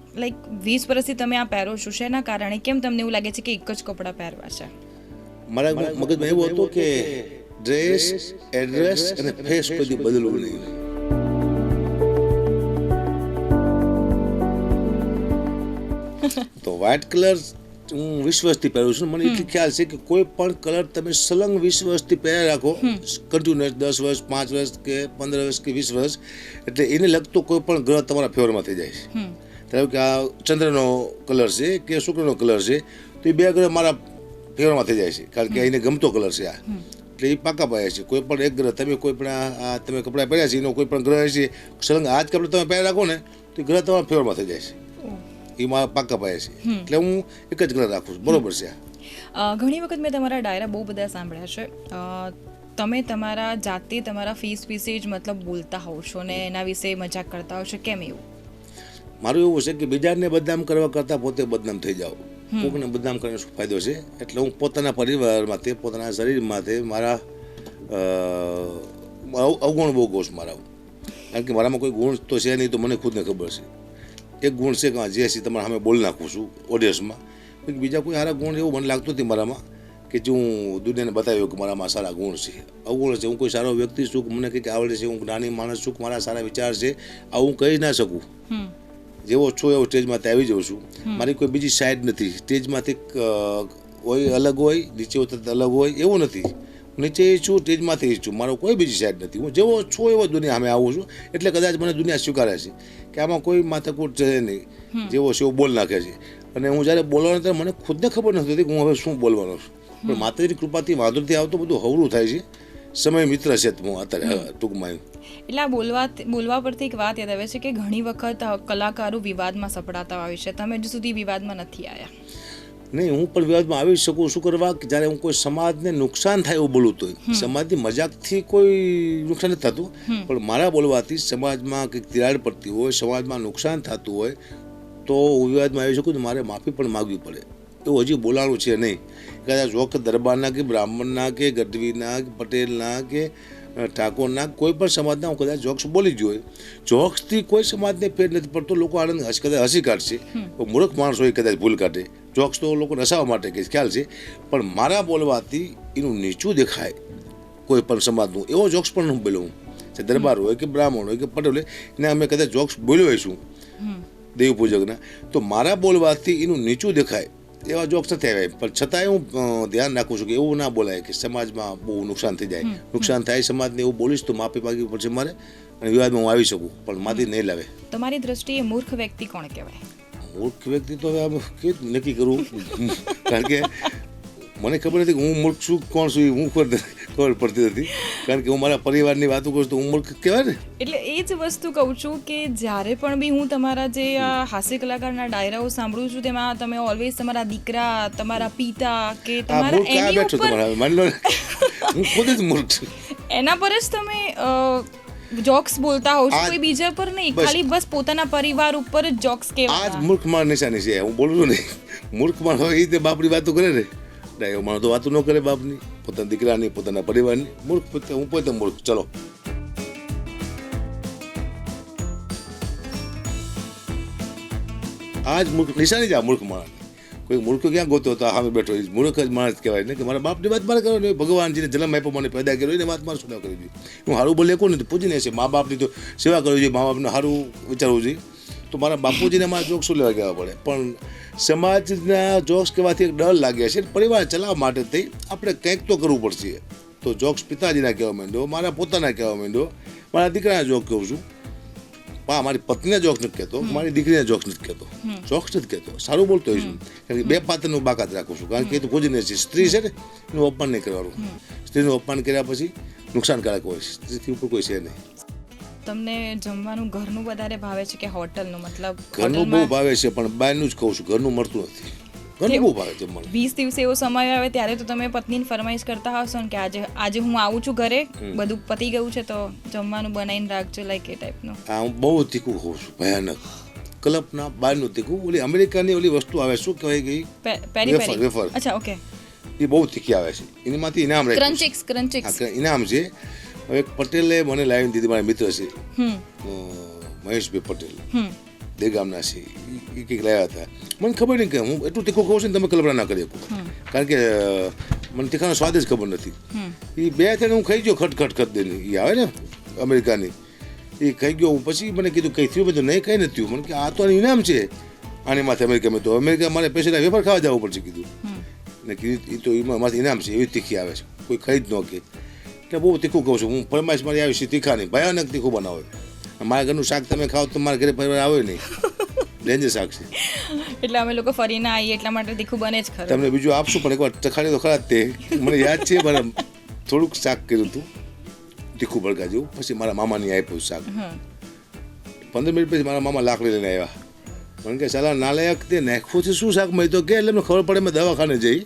20 વર્ષથી તમે આ પહેરો છો, શેના કારણે? કેમ તમને એવું લાગે છે કે એક જ કપડાં પહેરવા છે? મારા મગજમાં એવું હતું કે ડ્રેસ, એડ્રેસ અને ફેસ કોઈ બદલવું નહીં. તો વ્હાઇટ કલર હું 20 વર્ષથી પહેરું છું. મને એટલી ખ્યાલ છે કે કોઈ પણ કલર તમે સલંગ 20 વર્ષથી પહેર્યા રાખો, કન્ટિન્યુઅસ 10 વર્ષ, 5 વર્ષ કે 15 વર્ષ કે 20 વર્ષ, એટલે એને લગતો કોઈ પણ ગ્રહ તમારા ફેવરમાં થઈ જાય છે. ધારો કે આ ચંદ્રનો કલર છે કે શુક્રનો કલર છે, તો એ બે ગ્રહ મારા ફેવરમાં થઈ જાય છે, કારણ કે એને ગમતો કલર છે આ, એટલે એ પાકા પાયા છે. કોઈ પણ એક ગ્રહ તમે કોઈ પણ આ તમે કપડાં પહેર્યા છે એનો કોઈ પણ ગ્રહ છે સળંગ આ જ કપડાં તમે પહેરી રાખો ને તો એ ગ્રહ તમારા ફેવરમાં થઈ જાય છે, એ મારા પાકા પાયા છે. એટલે હું એક જ ગ્રહ રાખું છું. બરોબર છે. ઘણી વખત મેં તમારા ડાયરા બહુ બધા સાંભળ્યા છે. તમે તમારા જાતે તમારા ફેસ વિશે જ મતલબ બોલતા હોવ છો ને એના વિશે મજાક કરતા હોવ છો, કેમ એવું? મારું એવું છે કે બીજાને બદનામ કરવા કરતાં પોતે બદનામ થઈ જાઓ. કોકને બદનામ કરવાનો શું ફાયદો છે? એટલે હું પોતાના પરિવારમાંથી, પોતાના શરીરમાંથી મારા અવગુણ બહુ કહું છું મારા, કારણ કે મારામાં કોઈ ગુણ તો છે નહીં, તો મને ખુદને ખબર છે. એક ગુણ છે કે જે છે તમારા સામે બોલી નાખું છું ઓડિયન્સમાં. બીજા કોઈ સારા ગુણ એવું મને લાગતું નથી મારામાં કે જે હું દુનિયાને બતાવ્યું કે મારામાં સારા ગુણ છે. અવગુણ છે. હું કોઈ સારો વ્યક્તિ છું, મને કંઈક આવડે છે, હું જ્ઞાની માણસ છું, મારા સારા વિચાર છે, આવું હું કહી ના શકું. જેવો છું એવો સ્ટેજમાંથી આવી જાઉં છું. મારી કોઈ બીજી સાઈડ નથી. સ્ટેજમાંથી હોય અલગ હોય, નીચે ઉતરતા અલગ હોય એવું નથી. નીચે છું, સ્ટેજમાંથી છું, મારો કોઈ બીજી સાઈડ નથી. હું જેવો છું એવો દુનિયા સામે આવું છું, એટલે કદાચ મને દુનિયા સ્વીકારે છે કે આમાં કોઈ માથાકૂટ છે નહીં, જેવો છે એવું બોલ નાખે છે. અને હું જ્યારે બોલવાનો ત્યારે મને ખુદને ખબર નથી હોતી કે હું હવે શું બોલવાનો છું, પણ માતાજીની કૃપાથી વાંધોથી આવતો બધું હવળું થાય છે. સમય મિત્ર છે હું અત્યારે ટૂંકમાં. એટલે આ બોલવા પરથી એક વાત યાદ આવે છે કે ઘણી વખત કલાકારો વિવાદમાં સપડાતા હોય છે. તમે હજુ સુધી વિવાદમાં નથી આવ્યા? નહીં, હું પણ વિવાદમાં આવી શકું. શું કરવા કે જ્યારે હું કોઈ સમાજને નુકસાન થાય એવું બોલું તો સમાજની મજાકથી કોઈ નુકસાન નથી થતું, પણ મારા બોલવાથી સમાજમાં કંઈક તિરાડ પડતી હોય, સમાજમાં નુકસાન થતું હોય તો હું વિવાદમાં આવી શકું. તો મારે માફી પણ માગવી પડે. એવું હજી બોલાણું છે નહીં. કદાચ વખત દરબારના કે બ્રાહ્મણના કે ગઢવીના કે પટેલના કે ઠાકોરના કોઈ પણ સમાજના હું કદાચ જોક્સ બોલી જ હોય. જોક્સથી કોઈ સમાજને ફેર નથી પડતો. લોકો આનંદ કદાચ હસી કાઢશે, મૂર્ખ માણસો એ કદાચ ભૂલ કાઢે. જોક્સ તો લોકો હસાવવા માટે કે ખ્યાલ છે, પણ મારા બોલવાથી એનું નીચું દેખાય કોઈ પણ સમાજનું એવો જોક્સ પણ હું બોલું. દરબાર હોય કે બ્રાહ્મણ હોય કે પટેલ હોય, એને અમે કદાચ જોક્સ બોલ્યો હોઈશું દેવ પૂજકના, તો મારા બોલવાથી એનું નીચું દેખાય એવા જોક્સ નથી આવ્યા. પણ છતાંય હું ધ્યાન રાખું છું કે એવું ના બોલાય કે સમાજમાં બહુ નુકસાન થઈ જાય. નુકસાન થાય સમાજને એવું બોલીશ તો માફી માગવી પડશે મારે, અને વિવાદમાં હું આવી શકું, પણ માથી નહીં લાવે. તમારી દ્રષ્ટિએ મૂર્ખ વ્યક્તિ કોણ કહેવાય? મૂર્ખ વ્યક્તિ તો હવે આમ કેવું નક્કી કરવું, કારણ કે મને ખબર નથી કે હું મૂર્ખ છું કોણ છું, હું ખબર પડતી નથી. કારણ કે હું મારા પરિવારની વાતો કરું તો હું મૂર્ખ કહેવાય ને. એટલે એ જ વસ્તુ કહું છું કે જ્યારે પણ બી હું તમારા જે હાસ્ય કલાકારના ડાયરાઓ સાંભળું છું, તેમાં તમે ઓલવેઝ તમારા દીકરા, તમારા પિતા કે તમારા એની ઉપર માની લો હું ખુદ જ મૂર્ખ છું, એના પર જ તમે જોક્સ બોલતા હોવ છો, કોઈ બીજા પર નહીં, ખાલી બસ પોતાના પરિવાર ઉપર જ જોક્સ કહેવાય. આ જ મૂર્ખ માણસ નિશાની છે. હું બોલું છું નહીં. મૂર્ખ માણસ હોય એ તે બાપની વાતો કરે ને, એવું માણસ તો વાતો ન કરે બાપની, પોતાના દીકરાની, પોતાના પરિવારની. મૂર્ખ પોતે, હું પોતે મૂર્ખ. ચલો, આ જ મૂર્ખ નિશાની છે. આ મૂર્ખ માણસ કોઈ મૂર્ખ ક્યાં ગોતો હતો? સામે બેઠો મૂર્ખ જ માણસ કહેવાય ને. કે મારા બાપની વાત મારે કરવાની હોય. ભગવાનજીને જન્મ આપ્યો, મને પેદા કર્યો, એને વાત મારે શું કરવી જોઈએ? હું સારું બોલે કોણ નથી પૂજીને છે. મા બાપની તો સેવા કરવી જોઈએ, મા બાપને સારું વિચારવું જોઈએ. તો મારા બાપુજીને મારા જોક્સ શું લેવા કહેવા પડે? પણ સમાજના જોક્સ કહેવાથી એક ડર લાગે છે. પરિવાર ચલાવવા માટે થઈ આપણે કંઈક તો કરવું પડશે. તો જોક્સ પિતાજીના કહેવા માંડ્યો, મારા પોતાના કહેવા માંડ્યો, મારા દીકરાના જોક કહું છું. મારી પત્નીના જોક્સ નથી કહેતો, મારી દીકરીના જોક્સ નથી કહેતો, જોક્સ નથી કહેતો, સારું બોલતો હોઈશું. કારણ કે બે પાત્રનું બાકાત રાખું છું. કારણ કે એ તો પૂજીને છે. સ્ત્રી છે ને, એનું અપમાન નહીં કરવાનું. સ્ત્રીનું અપમાન કર્યા પછી નુકસાનકારક હોય. સ્ત્રીથી ઉપર કોઈ છે નહીં. તમને જમવાનું ઘરનું વધારે ભાવે છે કે હોટલનું? મતલબ ઘરનું બહુ ભાવે છે, પણ બહારનું જ ખાઉં છું. ઘરનું મળતું નથી. ઘરનું બહુ ભાવે જમવાનું. 20 દિવસે એવો સમય આવે ત્યારે તો તમે પત્નીને ફરમાઈશ કરતા હશો ને કે આજે હું આવું છું ઘરે, બધું પતી ગયું છે તો જમવાનું બનાવીને રાખજો, લાઈક એ ટાઈપનું. હા, હું બહુ તીખું ખાઉં છું, ભયાનક. કલ્પના બહારનું તીખું. ઓલી અમેરિકાની ઓલી વસ્તુ આવે, શું કહેવાય ગઈ? પેરી વેફર. અચ્છા, ઓકે. એ બહુ તીખી આવે છે. એનામાંથી ઇનામ રહે. ક્રન્ચિક્સ ઇનામ છે. એક પટેલે મને લાવીને દીધી. મારા મિત્ર છે મહેશભાઈ પટેલ, દેગામના છે. એ કંઈક લાવ્યા હતા. મને ખબર નહીં કે હું એટલું તીખું ખાઉં છું ને તમે કલ્પના ના કરી શકું. કારણ કે મને તીખાનો સ્વાદ જ ખબર નથી. એ બે થઈને હું ખાઈ ગયો ખટ દઈને. એ આવે ને અમેરિકાની, એ ખાઈ ગયો. પછી મને કીધું કંઈ થયું? બધું નહીં, કંઈ નથી થયું. મને કે આ તો ઇનામ છે આની માથે અમેરિકામાં. તો અમેરિકા મારે પૈસા વેફર ખાવા જવું પડશે કીધું. ને કીધું એ તો એમાં માથે ઇનામ છે, એવી તીખી આવે છે, કોઈ ખાઈ જ ન કે. એટલે બહુ તીખું કહું છું હું. ફરમાઈશ મારી આવી છે તીખાની, ભયાનક તીખું બનાવે. મારા ઘરનું શાક તમે ખાઓ તો મારા ઘરે પરિવાર આવે નહીં. ડેન્જર શાક છે. એટલે અમે લોકો ફરીને આવીએ એટલા માટે તીખું બને જ ખરું. તમને બીજું આપશું પણ એકવાર ચખાડી તો ખરા જ તે. મને યાદ છે મારા થોડુંક શાક કર્યું હતું તીખું ભડકા જેવું, પછી મારા મામાની આપ્યું શાક. 15 મિનિટ પછી મારા મામા લાકડી લઈને આવ્યા. મને કે સાલા નાલાયક તે નાખવું છે શું શાક મળ્યું તો કે એટલે મને ખબર પડે મેં દવાખાને જઈ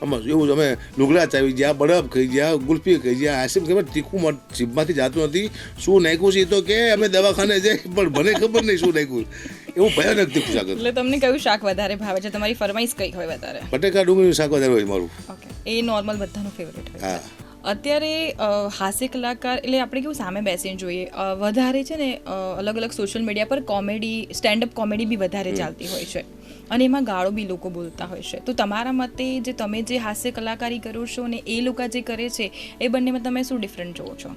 આમાં એવું અમે લુગડા ચાવી ગયા, બરફ ખાઈ ગયા, ગુલ્ફી ખાઈ ગયા, આઈસ્ક્રીમ ખબર તીખું જીભમાંથી જાતું નથી. શું નાખ્યું છે એ તો કે અમે દવાખાને જઈ પણ મને ખબર નહીં શું નાખ્યું. એવું ભયાનક તીખું શાક હતું. એટલે તમને કયું શાક વધારે ભાવે છે? તમારી ફરમાઈશ કઈ હોય વધારે? બટેકા ડુંગળીનું શાક વધારે હોય મારું. ઓકે, એ નોર્મલ બધાનું ફેવરેટ હોય. હા. અત્યારે હાસ્ય કલાકાર એટલે આપણે કેવું સામે બેસીને જોઈએ, વધારે છે ને અલગ અલગ સોશિયલ મીડિયા પર કોમેડી, સ્ટેન્ડઅપ કોમેડી બી વધારે ચાલતી હોય છે અને એમાં ગાળો બી લોકો બોલતા હોય છે. તો તમારા મતે જે તમે જે હાસ્ય કલાકારી કરો છો ને એ લોકો જે કરે છે એ બંનેમાં તમે શું ડિફરન્ટ જોવો છો?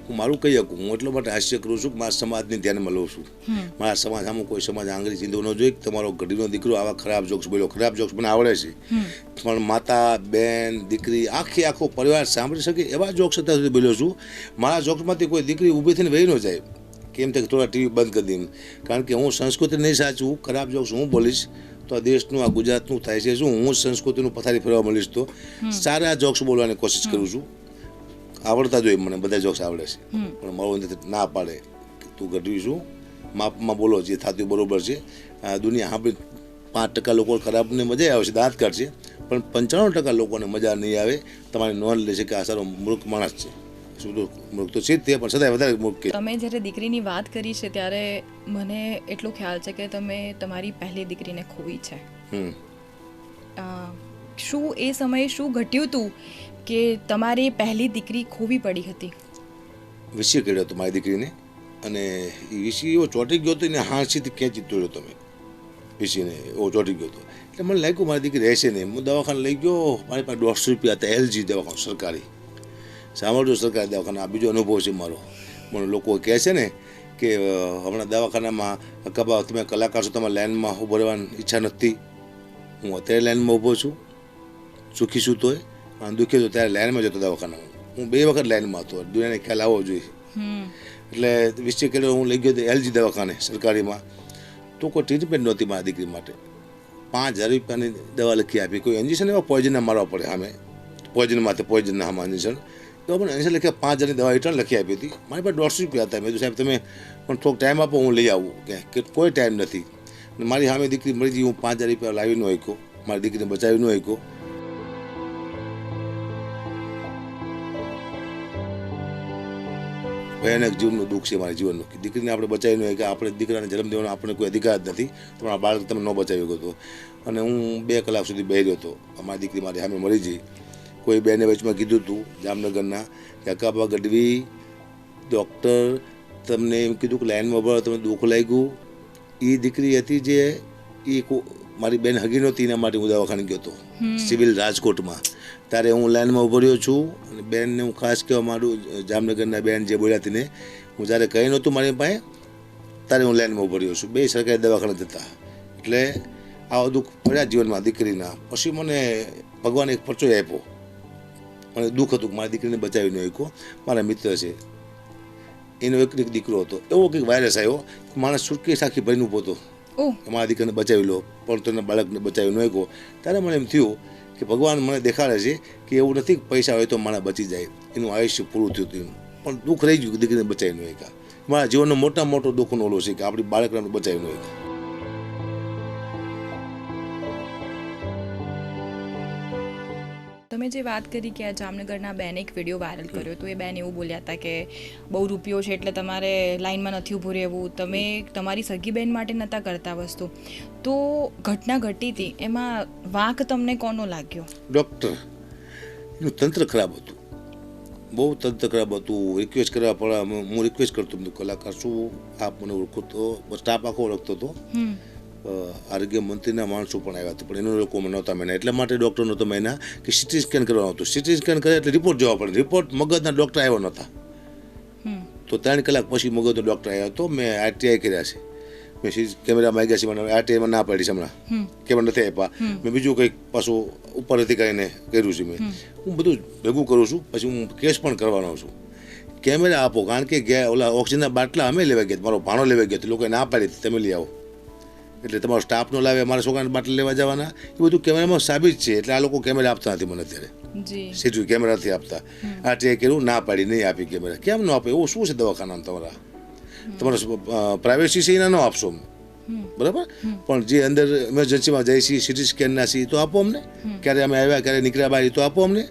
હું મારું કહી શકું, હું એટલા માટે હાસ્ય કરું છું કે મારા સમાજને ધ્યાનમાં લઉં છું. મારા સમાજ સામે કોઈ સમાજ આંગળી ચીંધો ન જોઈએ કે તમારો ઘડીનો દીકરો આવા ખરાબ જોક્સ બોલ્યો. ખરાબ જોક્સ મને આવડે છે પણ માતા, બેન, દીકરી આખો પરિવાર સાંભળી શકે એવા જોક્સ અત્યાર સુધી બોલ્યો છું. મારા જોક્સમાંથી કોઈ દીકરી ઊભી થઈને વહી ન જાય કેમ થાય થોડા ટીવી બંધ કરી દઈને, કારણ કે હું સંસ્કૃતિ નહીં સાચું. ખરાબ જોક્સ હું બોલીશ તો આ દેશનું, આ ગુજરાતનું થાય છે શું? હું સંસ્કૃતિનું પથારી ફેરવા મળીશ તો સારા જોક્સ બોલવાની કોશિશ કરું છું. આવડતા જોઈએ મને, બધા જોક્સ આવડે છે પણ મારું ના પાડે કે તું ગઢવી છું, માપમાં બોલો, જે થતું બરોબર છે. દુનિયા સાંભળી 5% લોકો ખરાબને મજા આવે છે, દાંત કાઢશે, પણ 95% લોકોને મજા નહીં આવે. તમારી નોંધ લેશે કે આ સારો મૂર્ખ માણસ છે. શું તો મૂર્ખ તો છે જ તે, પણ સદાય વધારે મૂર્ખ કે. તમે જ્યારે દીકરીની વાત કરી છે ત્યારે મને એટલો ખ્યાલ છે કે તમે તમારી પહેલી દીકરીને ખોઈ છે. શું એ સમયે શું ઘટ્યું હતું કે તમારી પહેલી દીકરી ખોવી પડી હતી? વિષય કર્યો હતો મારી દીકરીને અને એ વિષય એવો ચોંટી ગયો હતો ને હાંસીથી ખેંચી તોડ્યો હતો મેં વિષયને, એવો ચોંટી ગયો હતો. એટલે મને લાગ્યું મારી દીકરી રહેશે નહીં. હું દવાખાને લઈ ગયો, મારી પાસે 150 રૂપિયા હતા. LG દવાખાનું સરકારી, સાંભળજો સરકારી દવાખાના. આ બીજો અનુભવ છે મારો. મને લોકો કહે છે ને કે હમણાં દવાખાનામાં કબા તમે કલાકાર છો, તમારા લાઈનમાં ઊભો રહેવાની ઈચ્છા નથી. હું અત્યારે લાઈનમાં ઊભો છું, સુખી છું તોય, અને દુઃખી તો ત્યારે લાઈનમાં જતો દવાખાનામાં. હું 2 વખત લાઈનમાં હતો. દુનિયાને ખ્યાલ આવવો જોઈએ. એટલે વિષય કર્યો, હું લઈ ગયો LG દવાખાને સરકારીમાં. તો કોઈ ટ્રીટમેન્ટ નહોતી મારી દીકરી માટે. 5000 રૂપિયાની દવા લખી આપી. કોઈ ઇન્જેક્શન એવા પોઈઝનના મારવા પડે સામે, પોઈઝનના સામે ઇન્જેક્શન. તો મને ઇન્જેક્શન લખ્યા 5000ની દવા રિટર્ન લખી આપી હતી. મારી પાસે 150 રૂપિયા હતા. મેં કીધું સાહેબ તમે પણ થોડોક ટાઈમ આપો, હું લઈ આવું. કે કોઈ ટાઈમ નથી. મારી સામે દીકરી મળી ગઈ. હું 5000 રૂપિયા લાવી ન શક્યો, મારી દીકરીને બચાવી ન શક્યો. ભયાનક જીવનનું દુઃખ છે મારા જીવનનું કે દીકરીને આપણે બચાવી ન હોય કે આપણે દીકરાને જન્મ દેવાનો આપણે કોઈ અધિકાર જ નથી. તમારા બાળક તમે ન બચાવી શકો. અને હું 2 કલાક સુધી બેહ્યો હતો. અમારી દીકરી મારી સામે મળી જઈ. કોઈ બેને વચમાં કીધું હતું જામનગરના કે અકાબા ગઢવી ડૉક્ટર તમને એમ કીધું કે લાઈનમાં ઉભા તમને દુઃખ લાગ્યું. એ દીકરી હતી જે એ મારી બેન હગી નહોતી, એના માટે હું દવાખાને ગયો હતો સિવિલ રાજકોટમાં. ત્યારે હું લાઈનમાં ઉભો રહ્યો છું અને બેનને હું ખાસ કહેવા માંડું, જામનગરના બેન જે બોલ્યા હતી ને, હું જ્યારે કહી નહોતું મારી પાસે ત્યારે હું લાઈનમાં ઉભો રહ્યો છું. 2 સરકારી દવાખાને જતા. એટલે આવા દુઃખ પડ્યા જીવનમાં દીકરીના. પછી મને ભગવાને એક પરચો આપ્યો. મને દુઃખ હતું કે મારી દીકરીને બચાવી ન શક્યો. મારા મિત્ર છે, એનો એક દીકરો હતો. એવો કંઈક વાયરસ આવ્યો, માણસ સુટકેસ આખી ભરીને ઊભો હતો કે મારા દીકરીને બચાવી લો, પણ તેના બાળકને બચાવી ન શક્યો. ત્યારે મને એમ થયું કે ભગવાન મને દેખાડે છે કે એવું નથી કે પૈસા હોય તો માણસ બચી જાય. એનું આયુષ્ય પૂરું થયું હતું, પણ દુઃખ રહી ગયું કે દીકરીને બચાવી ન શક્યા. મારા જીવનનો મોટો દુઃખનો ઓલો છે કે આપણી બાળકને બચાવી ન શક્યા. તમે જે વાત કરી કે આ જામનગરના બેને એક વિડીયો વાયરલ કર્યો તો એ બેન એવું બોલ્યા હતા કે બહુ રૂપિયો છે એટલે તમારે લાઈનમાં નથી ઊભું રહેવું, તમે તમારી સગી બેન માટે નહોતા કરતા વસ્તુ. તો ઘટના ઘટી હતી, એમાં વાંક તમને કોનો લાગ્યો? ડૉક્ટર એનું તંત્ર ખરાબ હતું, બહુ તંત્ર ખરાબ હતું. રિક્વેસ્ટ કરવા પડે. હું રિક્વેસ્ટ કરતો હતો કલાકાર શું આપ મને ઓળખો તો, સ્ટાફ આખો ઓળખતો હતો. આરોગ્ય મંત્રીના માણસો પણ આવ્યા હતા, પણ એનો લોકો નહોતા મેના. એટલા માટે ડૉક્ટર નહોતો મેના કે સિટી સ્કેન કરવાનું હતું. સિટી સ્કેન કરે એટલે રિપોર્ટ જોવા પડે. રિપોર્ટ મગજના ડૉક્ટર આવ્યો નહોતા. તો 3 કલાક પછી મગજનો ડૉક્ટર આવ્યો હતો. મેં RTI કર્યા છે, મેં કેમેરા માંગ્યા છે, મને RTIમાં ના પાડી છે હમણાં, કેમેરા નથી આપ્યા. મેં બીજું કંઈક પાછું ઉપર અધિકારીને કર્યું છે. હું બધું ભેગું કરું છું, પછી હું કેસ પણ કરવાનો છું. કેમેરા આપો, કારણ કે ઓલા ઓક્સિજનના બાટલા અમે લેવા ગયા, મારો ભાણો લેવા ગયો, લોકોએ ના પાડી તમે લઈ આવો. એટલે તમારો સ્ટાફ નો લાવે મારા છોકરાને બાટલી લેવા જવાના એ બધું કેમેરામાં સાબિત છે. એટલે આ લોકો કેમેરા આપતા નથી મને અત્યારે, જી સીધું કેમેરા નથી આપતા. આ ટ્રે કર્યું ના પાડી નહીં આપી કેમેરા, કેમ ન આપે? એવું શું છે દવાખાનામાં તમારા પ્રાઇવેસી છે એના ન આપશો બરાબર, પણ જે અંદર ઇમરજન્સીમાં જાય છે સીટી સ્કેનના છે તો આપો અમને, ક્યારે અમે આવ્યા ક્યારે નીકળ્યા બહાર તો આપો અમને,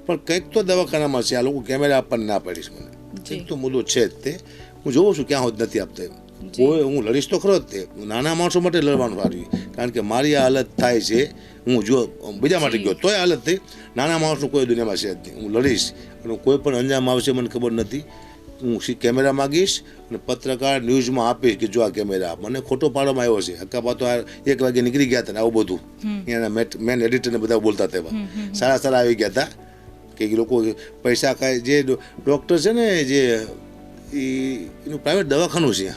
પણ કંઈક તો દવાખાનામાં છે. આ લોકો કેમેરા આપવાની ના પાડીશ મને, કંઈક તો મુદ્દો છે જ તે. હું જોઉં છું ક્યાં હોત નથી આપતા એમ. કોઈ હું લડીશ તો ખરો જ તે, નાના માણસો માટે લડવાનું સારું, કારણ કે મારી આ હાલત થાય છે, હું જો બીજા માટે ગયો તોય હાલત થઈ, નાના માણસનું કોઈ દુનિયામાં છે જ નહીં. હું લડીશ અને કોઈ પણ અંજામ આવશે મને ખબર નથી. હું કેમેરા માગીશ અને પત્રકાર ન્યૂઝમાં આપીશ કે જો આ કેમેરા મને ખોટો પાડવામાં આવ્યો છે. હક્કાબા તો 1 વાગે નીકળી ગયા હતા ને આવું બધું એના મેન એડિટરને બધા બોલતા હતા, સારા આવી ગયા હતા કે એ લોકો પૈસા કાંઈ જે ડૉક્ટર છે ને જે એનું પ્રાઇવેટ દવાખાનું છે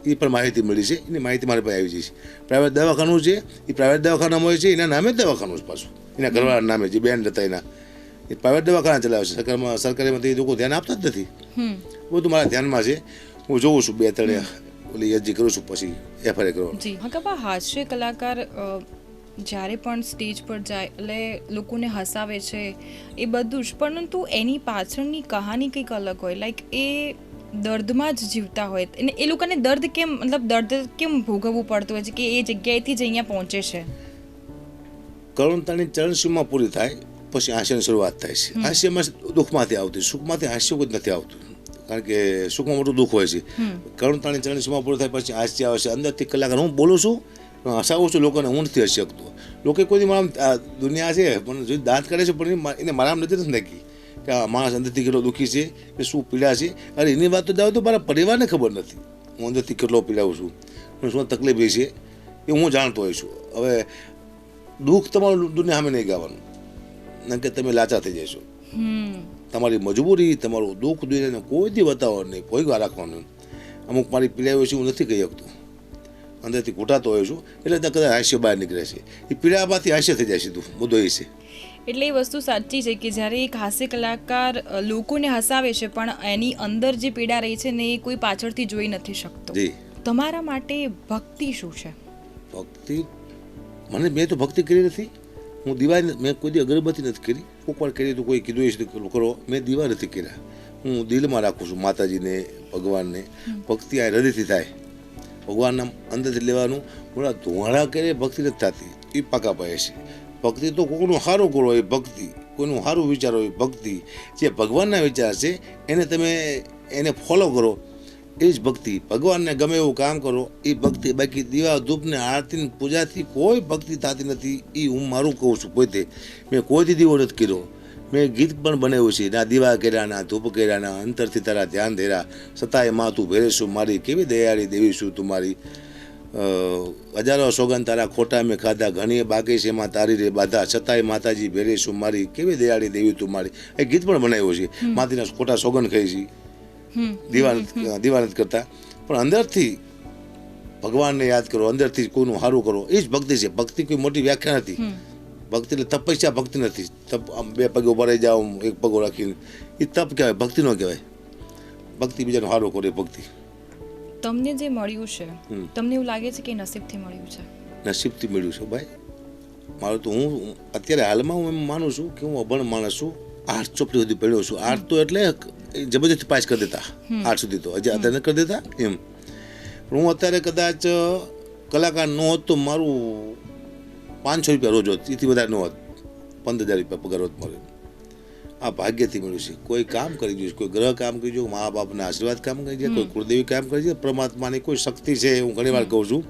એ પણ માહિતી મળી છે, એની માહિતી મારી પાસે આવી જશે. પ્રાઇવેટ દવાખાનું છે એ પ્રાઇવેટ દવાખાનામાં હોય છે, એના નામે જ દવાખાનું છે પાછું, એના ઘરવાળાના નામે જે બેન હતા એના એ પ્રાઇવેટ દવાખાના ચલાવે છે. સરકારીમાં તો એ લોકો ધ્યાન આપતા જ નથી. બધું મારા ધ્યાનમાં છે, હું જોઉં છું 2-3 ઓલી અરજી કરું છું પછી એફઆઈઆર કરવાનું. જી હકાબા, હાસ્ય કલાકાર જ્યારે પણ સ્ટેજ પર જાય એટલે લોકોને હસાવે છે એ બધું જ, પરંતુ એની પાછળની કહાની કંઈક અલગ હોય. લાઈક એ દર્દમાં જ જીવતા હોય અને એ લોકોને દર્દ કેમ દર્દ કેમ ભોગવવું પડતું હોય છે કે એ જગ્યાએથી જ અહીંયા પહોંચે છે. કરુણતાની ચરણસીમા પૂરી થાય પછી હાસ્યની શરૂઆત થાય છે. હાસ્યમાં દુઃખમાંથી આવતી, સુખમાંથી હાસ્ય જ નથી આવતું, કારણ કે સુખમાં મોટું દુઃખ હોય છે. કરુણતાની ચરણસીમા પૂરી થાય પછી હાસ્ય આવે છે. અંદરથી કલાકાર હું બોલું છું, હસાવું છું લોકોને, હું નથી હસી શકતો. લોકો કોઈ મારા દુનિયા છે પણ જો દાંત કરે છે પણ એને મારામાં નથી નાખી કે આ માણસ અંદરથી કેટલો દુઃખી છે, કે શું પીડા છે. અરે એની વાત તો જાવ તો મારા પરિવારને ખબર નથી હું અંદરથી કેટલો પીડાવું છું, શું તકલીફ એ છે એ હું જાણતો હોઉં છું. હવે દુઃખ તમારું દુનિયા સામે નહીં ગાવાનું, ના કે તમે લાચા થઈ જશો. તમારી મજબૂરી, તમારું દુઃખ દુનિયાને કોઈ દી બતાવો નહીં, કોઈ વાર રાખવાનું. અમુક મારી પીડાઓ છે હું નથી કહી શકતો, અંદરથી ઘૂંટાતો હોઉં છું, એટલે ત્યાં કદાચ હાસ્ય બહાર નીકળે છે. એ પીડામાંથી હાસ્ય થઈ જાય સીધું, મુદ્દો એ છે. એટલે એ વસ્તુ સાચી છે કે જ્યારે એક હાસ્ય કલાકાર લોકોને હસાવે છે પણ એની અંદર જે પીડા રહી છે ને એ કોઈ પાછળથી જોઈ નથી શકતો. તમારા માટે ભક્તિ શું છે? ભક્તિ મેં તો ભક્તિ કરી નથી. હું દીવા મેં કોઈ દી અગરબત્તી નથી કરી, કોઈક વાર કરી તો કોઈ કીધું એ કરો, મેં દીવા નથી કર્યા. હું દિલમાં રાખું છું માતાજીને, ભગવાનને. ભક્તિ આ હૃદયથી થાય, ભગવાનના અંદરથી લેવાનું. મોડા ધોવાડા કરે ભક્તિ નથી થતી, એ પાકા પાય છે. ભક્તિ તો કોઈનું સારું કરો એ ભક્તિ, કોઈનું સારું વિચારો એ ભક્તિ. જે ભગવાનના વિચાર છે એને ફોલો કરો એ જ ભક્તિ. ભગવાનને ગમે એવું કામ કરો એ ભક્તિ. બાકી દીવા ધૂપને આરતી પૂજાથી કોઈ ભક્તિ થતી નથી. એ હું મારું કહું છું પોતે. મેં કોઈથી દીવો નથી કર્યો, મેં ગીત પણ બનાવ્યું છે. ના દીવા કર્યા, ના ધૂપ કર્યા, ના અંતરથી તારા ધ્યાન ધેરા, સતાય માં તું ભેરે શું મારી, કેવી દયાળી દેવી શું તું મારી. હજારો સોગન તારા ખોટા મેં ખાધા, ઘણી બાકી છે એમાં તારી રે બાધા, છતાંય માતાજી ભેરે શું મારી, કેવી દયાળી દેવી તું મારી. એ ગીત પણ બનાવ્યું છે. માતાજીના ખોટા સોગન ખાઈ છે, દીવા નથી કરતા, પણ અંદરથી ભગવાનને યાદ કરો, અંદરથી કોઈનું સારું કરો, એ જ ભક્તિ છે. ભક્તિ કોઈ મોટી વ્યાખ્યા નથી. ભક્તિ એટલે તપસ્યા ભક્તિ નથી. તપ આમ 2 પગે ઉભા રહી જાઓ, 1 પગો રાખીને, એ તપ કહેવાય, ભક્તિ ન કહેવાય. ભક્તિ બીજાનું સારું કરે ભક્તિ. તમને જે મળ્યું છે તમને એવું લાગે છે કે નસીબથી મળ્યું છે? નસીબથી મળ્યું છે ભાઈ મારું તો. હું અત્યારે હાલમાં હું એમ માનું છું કે હું અભણ માણસ છું. 8 ચોપડી સુધી પડ્યો છું. 8 તો એટલે જબરજસ્તી પાસ કરી દેતા, 8 સુધી તો હજી અત્યારે કરી દેતા એમ. પણ હું અત્યારે કદાચ કલાકાર ન હોત તો મારું 500 રૂપિયા રોજ હોત, એથી વધારે ન હોત. 15,000 રૂપિયા પગાર હોત મારે. આ ભાગ્યથી મળ્યું છે. કોઈ કામ કરી જોઈએ, કોઈ ગ્રહ કામ કરી જોઈએ, મા બાપના આશીર્વાદ કામ કરી જાય, કોઈ કુળદેવી કામ કરી જાય, પરમાત્માની કોઈ શક્તિ છે. હું ઘણી વાર કહું છું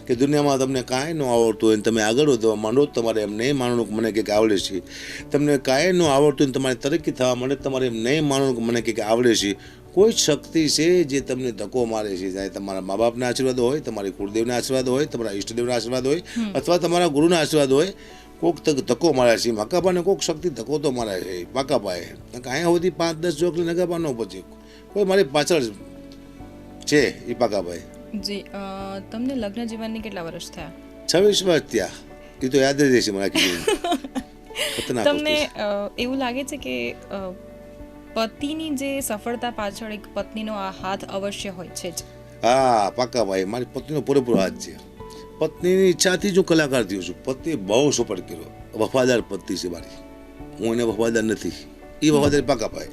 કે દુનિયામાં તમને કાંઈ ન આવડતું હોય તમે આગળ વધવા માંડો, તમારે એમ નહીં માનવાનું કે મને કંઈક આવડે છે. તમને કાંઈ ન આવડતું હોય તમારે તરક્કી થવા માંડે, તમારે એમ નહીં માનવાનું કે મને કંઈક આવડે છે. કોઈ શક્તિ છે જે તમને ધક્કો મારે છે. ચાહે તમારા મા બાપના આશીર્વાદ હોય, તમારી કુળદેવના આશીર્વાદ હોય, તમારા ઈષ્ટદેવના આશીર્વાદ હોય, અથવા તમારા ગુરુના આશીર્વાદ હોય. કોઈક ધક્કો મારે છે મકાપાને, કોઈક શક્તિ ધક્કો તો મારે છે પાકા પાએ. અહીંયા સુધી 5-10 જોક લઈને નકાપા ન પહોંચે. કોઈ મારી પાછળ છે એ પાકા પાએ. જી તમને લગ્ન જીવનની કેટલા વર્ષ થયા? 26 વર્ષ થયા. એ તો યાદ જ રહેશે મને આખી. તમને એવું લાગે છે કે પતિની જે સફળતા પાછળ એક પત્નીનો આ હાથ અવશ્ય હોય છે જ? હા પાકા ભાઈ, મારી પત્નીનો પૂરેપૂરો હાથ છે. પત્નીની ઈચ્છાથી જ હું કલાકાર થયો છું. પત્નીએ બહુ સપોર્ટ કર્યો. વફાદાર પત્ની છે મારી. હું એને વફાદાર નથી. એ વફાદારી પાકા પાય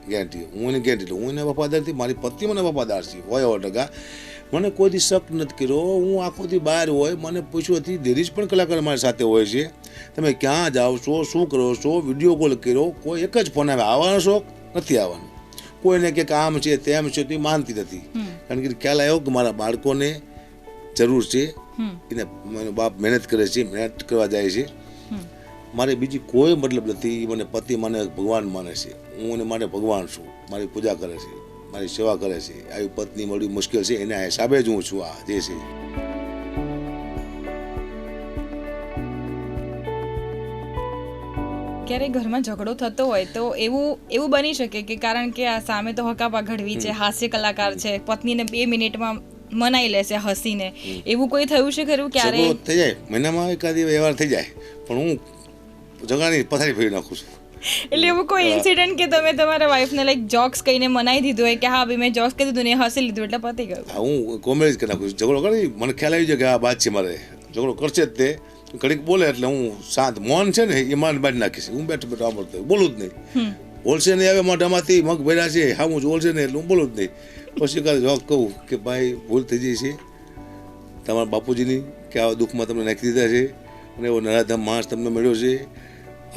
ગેરંટી. હું એને ગેરંટી લઉં. હું એને વફાદાર નથી. મારી પત્ની મને વફાદાર છે 100%. મને કોઈથી શક નથી કર્યો. હું આખોથી બહાર હોય, મને પૂછ્યું હતી દેરીજ પણ કલાકાર મારી સાથે હોય છે, તમે ક્યાં જાઓ છો, શું કરો છો, વિડીયો કોલ કર્યો, કોઈ એક જ ફોન આવે, આવવાનો શોખ નથી આવવાનો. કોઈને કે આમ છે તેમ છે તો એ માનતી નથી. કારણ કે ખ્યાલ આવ્યો કે મારા બાળકોને જરૂર છે, એને મારો બાપ મહેનત કરે છે, મહેનત કરવા જાય છે. મારે બીજી કોઈ મતલબ નથી. મને પતિ મને ભગવાન માને છે. હું એને માટે ભગવાન છું. મારી પૂજા કરે છે, મારી સેવા કરે છે. આવી પત્ની મળવી મુશ્કેલ છે. એના હિસાબે જ હું છું આ જે છે. ક્યારેક ઘરમાં ઝઘડો થતો હોય તો એવું બની શકે કે કારણ કે આ સામે તો હકાપા ઘડવી છે, હાસ્ય કલાકાર છે, પત્નીને 2 મિનિટમાં મનાઈ લેશે હસીને, એવું કોઈ થયું છે ખરું ક્યારે? ઝઘડો થઈ જાય, મહિનામાં એકાદી વ્યવહાર થઈ જાય, પણ હું ઝઘડાની પથારી ફેરી નાખું છું. એટલે એવું કોઈ ઇન્સિડન્ટ કે તમે તમારા વાઈફને લાઈક જોક્સ કહીને મનાઈ દીધું હોય કે હા ભાઈ મેં જોક્સ કહી દીધું ને હસી લીધું એટલે પતી ગયું? હા, હું કોમેડી જ કરી નાખું છું. ઝઘડો કરી મને ખ્યાલ આવી જાય કે આ વાત છે, મારે ઝઘડો કરશે જ તે. ઘડીક બોલે એટલે હું શાંત, મૌન છે ને એ માન બાંધી નાખીશ. હું બેઠો બેઠો આંભળતો બોલું જ નહીં. બોલશે નહીં, હવે મોઢામાંથી મગ ભર્યા છે, હા હું બોલશે નહીં એટલે હું બોલું જ નહીં. પછી કાલે જોક કહું કે ભાઈ ભૂલ થઈ જાય છે તમારા બાપુજીની, કે આવા દુઃખમાં તમને નાખી દીધા છે અને એવો નરાધમ માણસ તમને મળ્યો છે,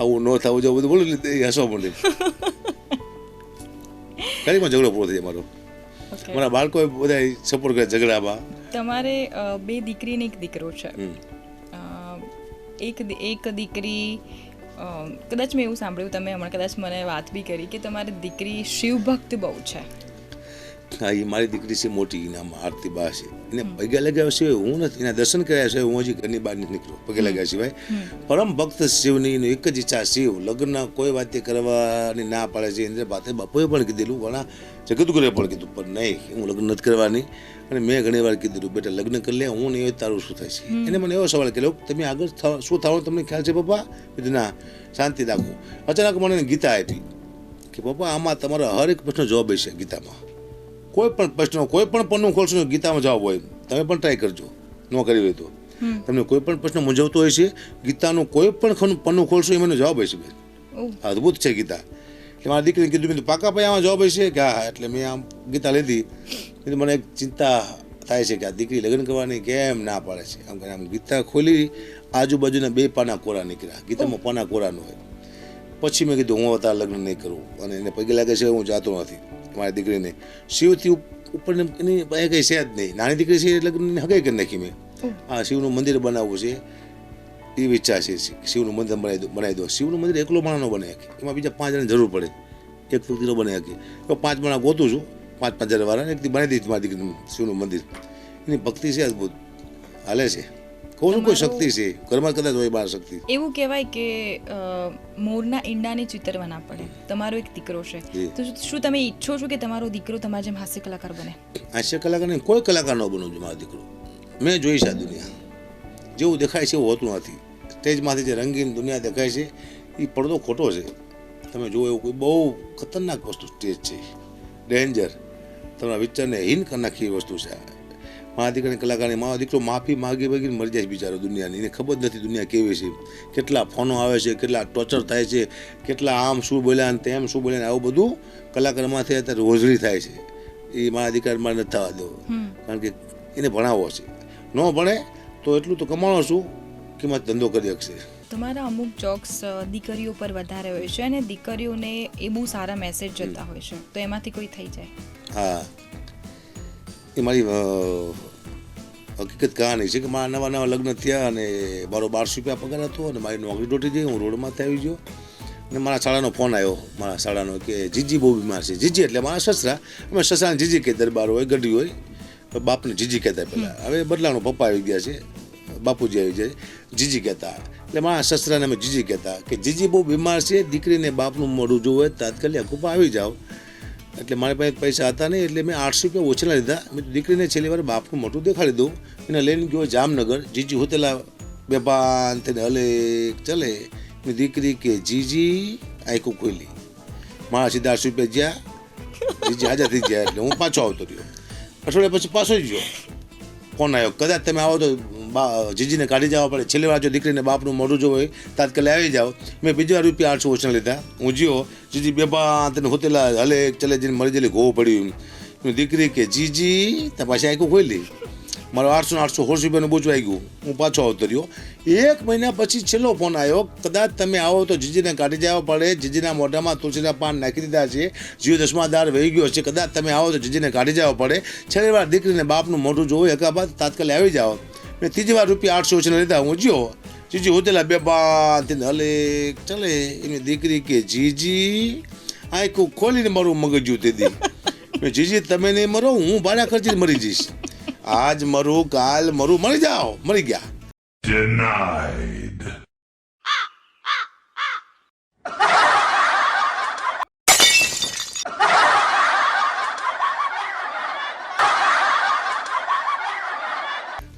આવું ન થવું જવું બધું બોલું લીધું. એ હસવા માંડે. ઘડીમાં ઝઘડો પૂરો થઈ જાય મારો. મારા બાળકો બધા સપોર્ટ કરે ઝઘડામાં. તમારે 2 દીકરી ને 1 દીકરો છે. એક દીકરી, કદાચ મેં એવું સાંભળ્યું, તમે હમણાં કદાચ મને વાત બી કરી કે તમારી દીકરી શિવ ભક્ત બહુ છે. હા, એ મારી દીકરી છે મોટી, નામ આરતી બા છે. એને પગે લગાવ્યા સિવાય હું નથી, એના દર્શન કર્યા છે હું હજી ઘરની બહાર નથી નીકળ્યો પગે લગાવ્યા સિવાય. પરમ ભક્ત શિવની એક જ ઈચ્છા, શિવ લગ્ન કોઈ વાતે કરવાની ના પાડે છે. ઇન્દ્ર બાપુએ પણ કીધેલું, ઘણા જગતગુરુએ પણ કીધું, પણ નહીં, હું લગ્ન નથી કરવાની. અને મેં ઘણી વાર કીધેલું બેટા લગ્ન કરી લે, હું નહીં તારું શું થાય છે. એને મને એવો સવાલ કર્યો, તમે આગળ શું થવાનું તમને ખ્યાલ છે પપ્પા? કીધું ના, શાંતિ રાખો. અચાનક મને ગીતા આપી કે પપ્પા આમાં તમારા હર એક પ્રશ્ન જવાબ છે. ગીતામાં કોઈ પણ પ્રશ્ન, કોઈ પણ પન્નું ખોલશો ગીતામાં જવાબ હોય. તમે પણ ટ્રાય કરજો, ન કરી હોય તો. તમને કોઈ પણ પ્રશ્ન મૂંઝવતો હોય છે, ગીતાનું કોઈ પણ પન્નું ખોલશો એનો જવાબ હોય છે. બેન અદભુત છે ગીતા. એટલે મારા દીકરીને કીધું પાકા ભાઈ આમાં જવાબ છે કે હા. એટલે મેં આમ ગીતા લીધી. એટલે મને એક ચિંતા થાય છે કે આ દીકરી લગ્ન કરવાની કેમ ના પાડે છે. આમ કરીને આમ ગીતા ખોલી, આજુબાજુના 2 પાના કોરા નીકળ્યા. ગીતામાં પાના કોરા ન હોય. પછી મેં કીધું હું તારા લગ્ન નહીં કરું, અને એને પગે લાગે છે હું જાતો નથી. મારી દીકરીને શિવથી ઉપર એની કંઈ છે જ નહીં. નાની દીકરી છે લગ્નની હગાઈ કરી નાખી મેં. હા, શિવનું મંદિર બનાવવું છે એવી ઈચ્છા છે. શિવનું મંદિર બનાવી દો. શિવનું મંદિર એકલો માણસ ન બને શકે, એમાં બીજા 5 જણાની જરૂર પડે. એક વ્યક્તિનો બને શકે. તો 5 માણસ ગોતું છું, 5 હજાર વાળા એક બનાવી દીધી મારી દીકરીનું શિવનું મંદિર. એની ભક્તિ છે અદભુત, હાલે છે. કહું છું કોઈ શક્તિ છે ઘરમાં, કદાચ હોય બહાર શક્તિ. એવું કહેવાય કે મોરના ઈંડાને ચિતરવા ના પડે. તમારો એક દીકરો છે, તો શું તમે ઈચ્છો છો કે તમારો દીકરો તમારા જેમ હાસ્ય કલાકાર બને? હાસ્ય કલાકાર નહીં, કોઈ કલાકાર ન બનવું જોઈએ મારો દીકરો. મેં જોઈ છે આ દુનિયા, જેવું દેખાય છે એવું હોતું નથી. સ્ટેજમાંથી જે રંગીન દુનિયા દેખાય છે એ પડદો ખોટો છે. તમે જુઓ એવું કોઈ બહુ ખતરનાક વસ્તુ સ્ટેજ છે, ડેન્જર. તમારા વિચારને હીન કરી નાખી એ વસ્તુ છે. મારા દીકરાની કલાકારની મારો દીકરો માફી માગી માગીને મરી જાય છે બિચારો દુનિયાની. એને ખબર નથી દુનિયા કેવી છે, કેટલા ફોનો આવે છે, કેટલા ટોર્ચર થાય છે, કેટલા આમ શું બોલ્યા ને તેમ શું બોલ્યા ને આવું બધું કલાકારમાંથી અત્યારે રોજરી થાય છે. એ મારા દીકરા મારે નથી થવા દેવો, કારણ કે એને ભણાવવો છે. ન ભણે તો એટલું તો કમાણો છું કે મારે ધંધો કરી શકશે. તમારા અમુક જોક્સ દીકરીઓ પર વધારે હોય છે અને દીકરીઓને એ બહુ સારા મેસેજ જતા હોય છે, તો એમાંથી કોઈ થઈ જાય? હા, એ મારી હકીકત કહાની છે કે મારા નવા લગ્ન થયા અને મારો 1200 રૂપિયા પગાર હતો અને મારી નોકરી તૂટી ગઈ. હું રોડમાંથી આવી ગયો અને મારા શાળાનો ફોન આવ્યો, મારા શાળાનો, કે જીજી બહુ બીમાર છે. જીજી એટલે મારા સસરા. અમે સસરાને જીજી કહે, દરબાર હોય, ગઢી હોય, બાપને જીજી કહેતા પહેલાં. હવે બદલાનો પપ્પા આવી ગયા છે, બાપુજી આવી જાય, જીજી કહેતા. એટલે મારા સસરાને અમે જીજી કહેતા કે જીજી બહુ બીમાર છે, દીકરીને બાપનું મોઢું જોવે, તાત્કાલિક કૃપા આવી જાઓ. એટલે મારી પાસે પૈસા હતા નહીં, એટલે મેં 800 રૂપિયા ઓછા લીધા. મેં દીકરીને છેલ્લી વાર બાપનું મોઢું દેખાડી દઉં. એને લઈને ગયો જામનગર. જીજી હોતેલા બેભાન થઈને હલે ચલે. મેં દીકરી કે જીજી આંખો ખોલી. મારા સીધા 800 રૂપિયા જ્યાં, જીજી હાજર થઈ ગયા. એટલે હું પાછો આવતો રહ્યો. અઠવાડિયા પછી પાછો જ ગયો. ફોન આવ્યો, કદાચ તમે આવો તો જીજીને કાઢી જવા પડે, છેલ્લી વાર જો દીકરીને બાપનું મોઢું જોવું હોય તાત્કાલિક આવી જાઓ. મેં બીજી વાર ₹800 ઓછા લીધા. હું જ્યો જીજી બેબા તને હોતેલા હલે ચલે જઈને મરી જઈને ઘોવું પડ્યું. દીકરી કે જીજી ત્યાં પાછી આખું ખોલી મારો 800 ₹800 બોચું આવી ગયું. હું પાછો આવતો રહ્યો. 1 મહિના પછી છેલ્લો ફોન આવ્યો, કદાચ તમે આવો તો જીજીને કાઢી જવા પડે, જીજીના મોઢામાં તુલસીના પાન નાખી દીધા છે, જીવ દસમાદાર વહી ગયો છે, કદાચ તમે આવો તો જીજીને કાઢી જવા પડે, છેલ્લી વાર દીકરીને બાપનું મોઢું જોવું એકાબાદ તાત્કાલિક આવી જાઓ. મેં ત્રીજી વાર ₹800 ઓછા લીધા. હું જ્યો જીજી હોતેલા બેબા હલે ચલે. એની દીકરી કે જીજી આખું ખોલીને મારું મગજ્યું તે દી. જીજી તમે નહીં મરો, હું ભાડા ખર્ચી મરી જઈશ. આજ મરું કાલ મરું, મરી જાઓ. મરી ગયા. Denied.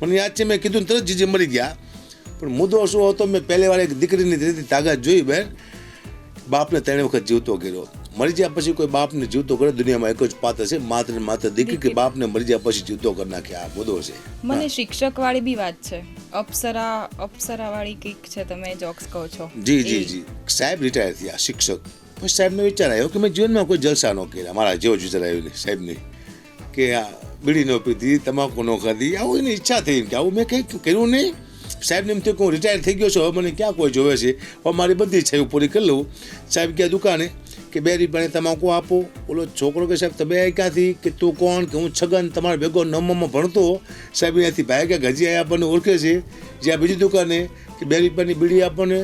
મને યાદ છે મેં કીધું ને તરત જીજી મરી ગયા. પણ મુદ્દો શું હતો, મેં પહેલી વાર એક દીકરીની તાકાત જોઈ. બેન બાપને 3 વખત જીવતો કર્યો. મરી ગયા પછી કોઈ બાપને જીવતો કરે દુનિયામાં એક જ પાત્ર છે, માત્ર ને માત્ર દીકરી કે બાપને મરી ગયા પછી જીવતો કરી નાખે. આ મુદ્દો છે. મને શિક્ષક વાળી બી વાત છે, અપ્સરા વાળી કંઈક છે, તમે જોક્સ કહો છો. જી સાહેબ રિટાયર થયા શિક્ષક. પછી સાહેબને વિચાર આવ્યો કે મેં જીવનમાં કોઈ જલસા ન કર્યા. મારા જેવો જ વિચાર આવ્યો ને સાહેબને કે આ બીડી ન પીધી, તમાકુ ન ખાધી, આવું એની ઈચ્છા થઈ કે આવું મેં કંઈ કર્યું નહીં. સાહેબને એમ થયું કે હું રિટાયર થઈ ગયો છું, હવે મને ક્યાં કોઈ જોવે છે, હવે મારી બધી ઈચ્છા પૂરી કરી લઉં. સાહેબ ગયા દુકાને કે 2 રૂપિયાની તમાકુ આપો. ઓલો છોકરો કે સાહેબ તમે ક્યાંથી, કે તું કોણ, કે હું છગન તમારા ભેગો નવમામાં ભણતો. સાહેબ અહીંયાથી ભાઈ કે હજી આપણને ઓળખે છે. જ્યાં બીજી દુકાને કે 2 રૂપિયાની બીડી આપણને.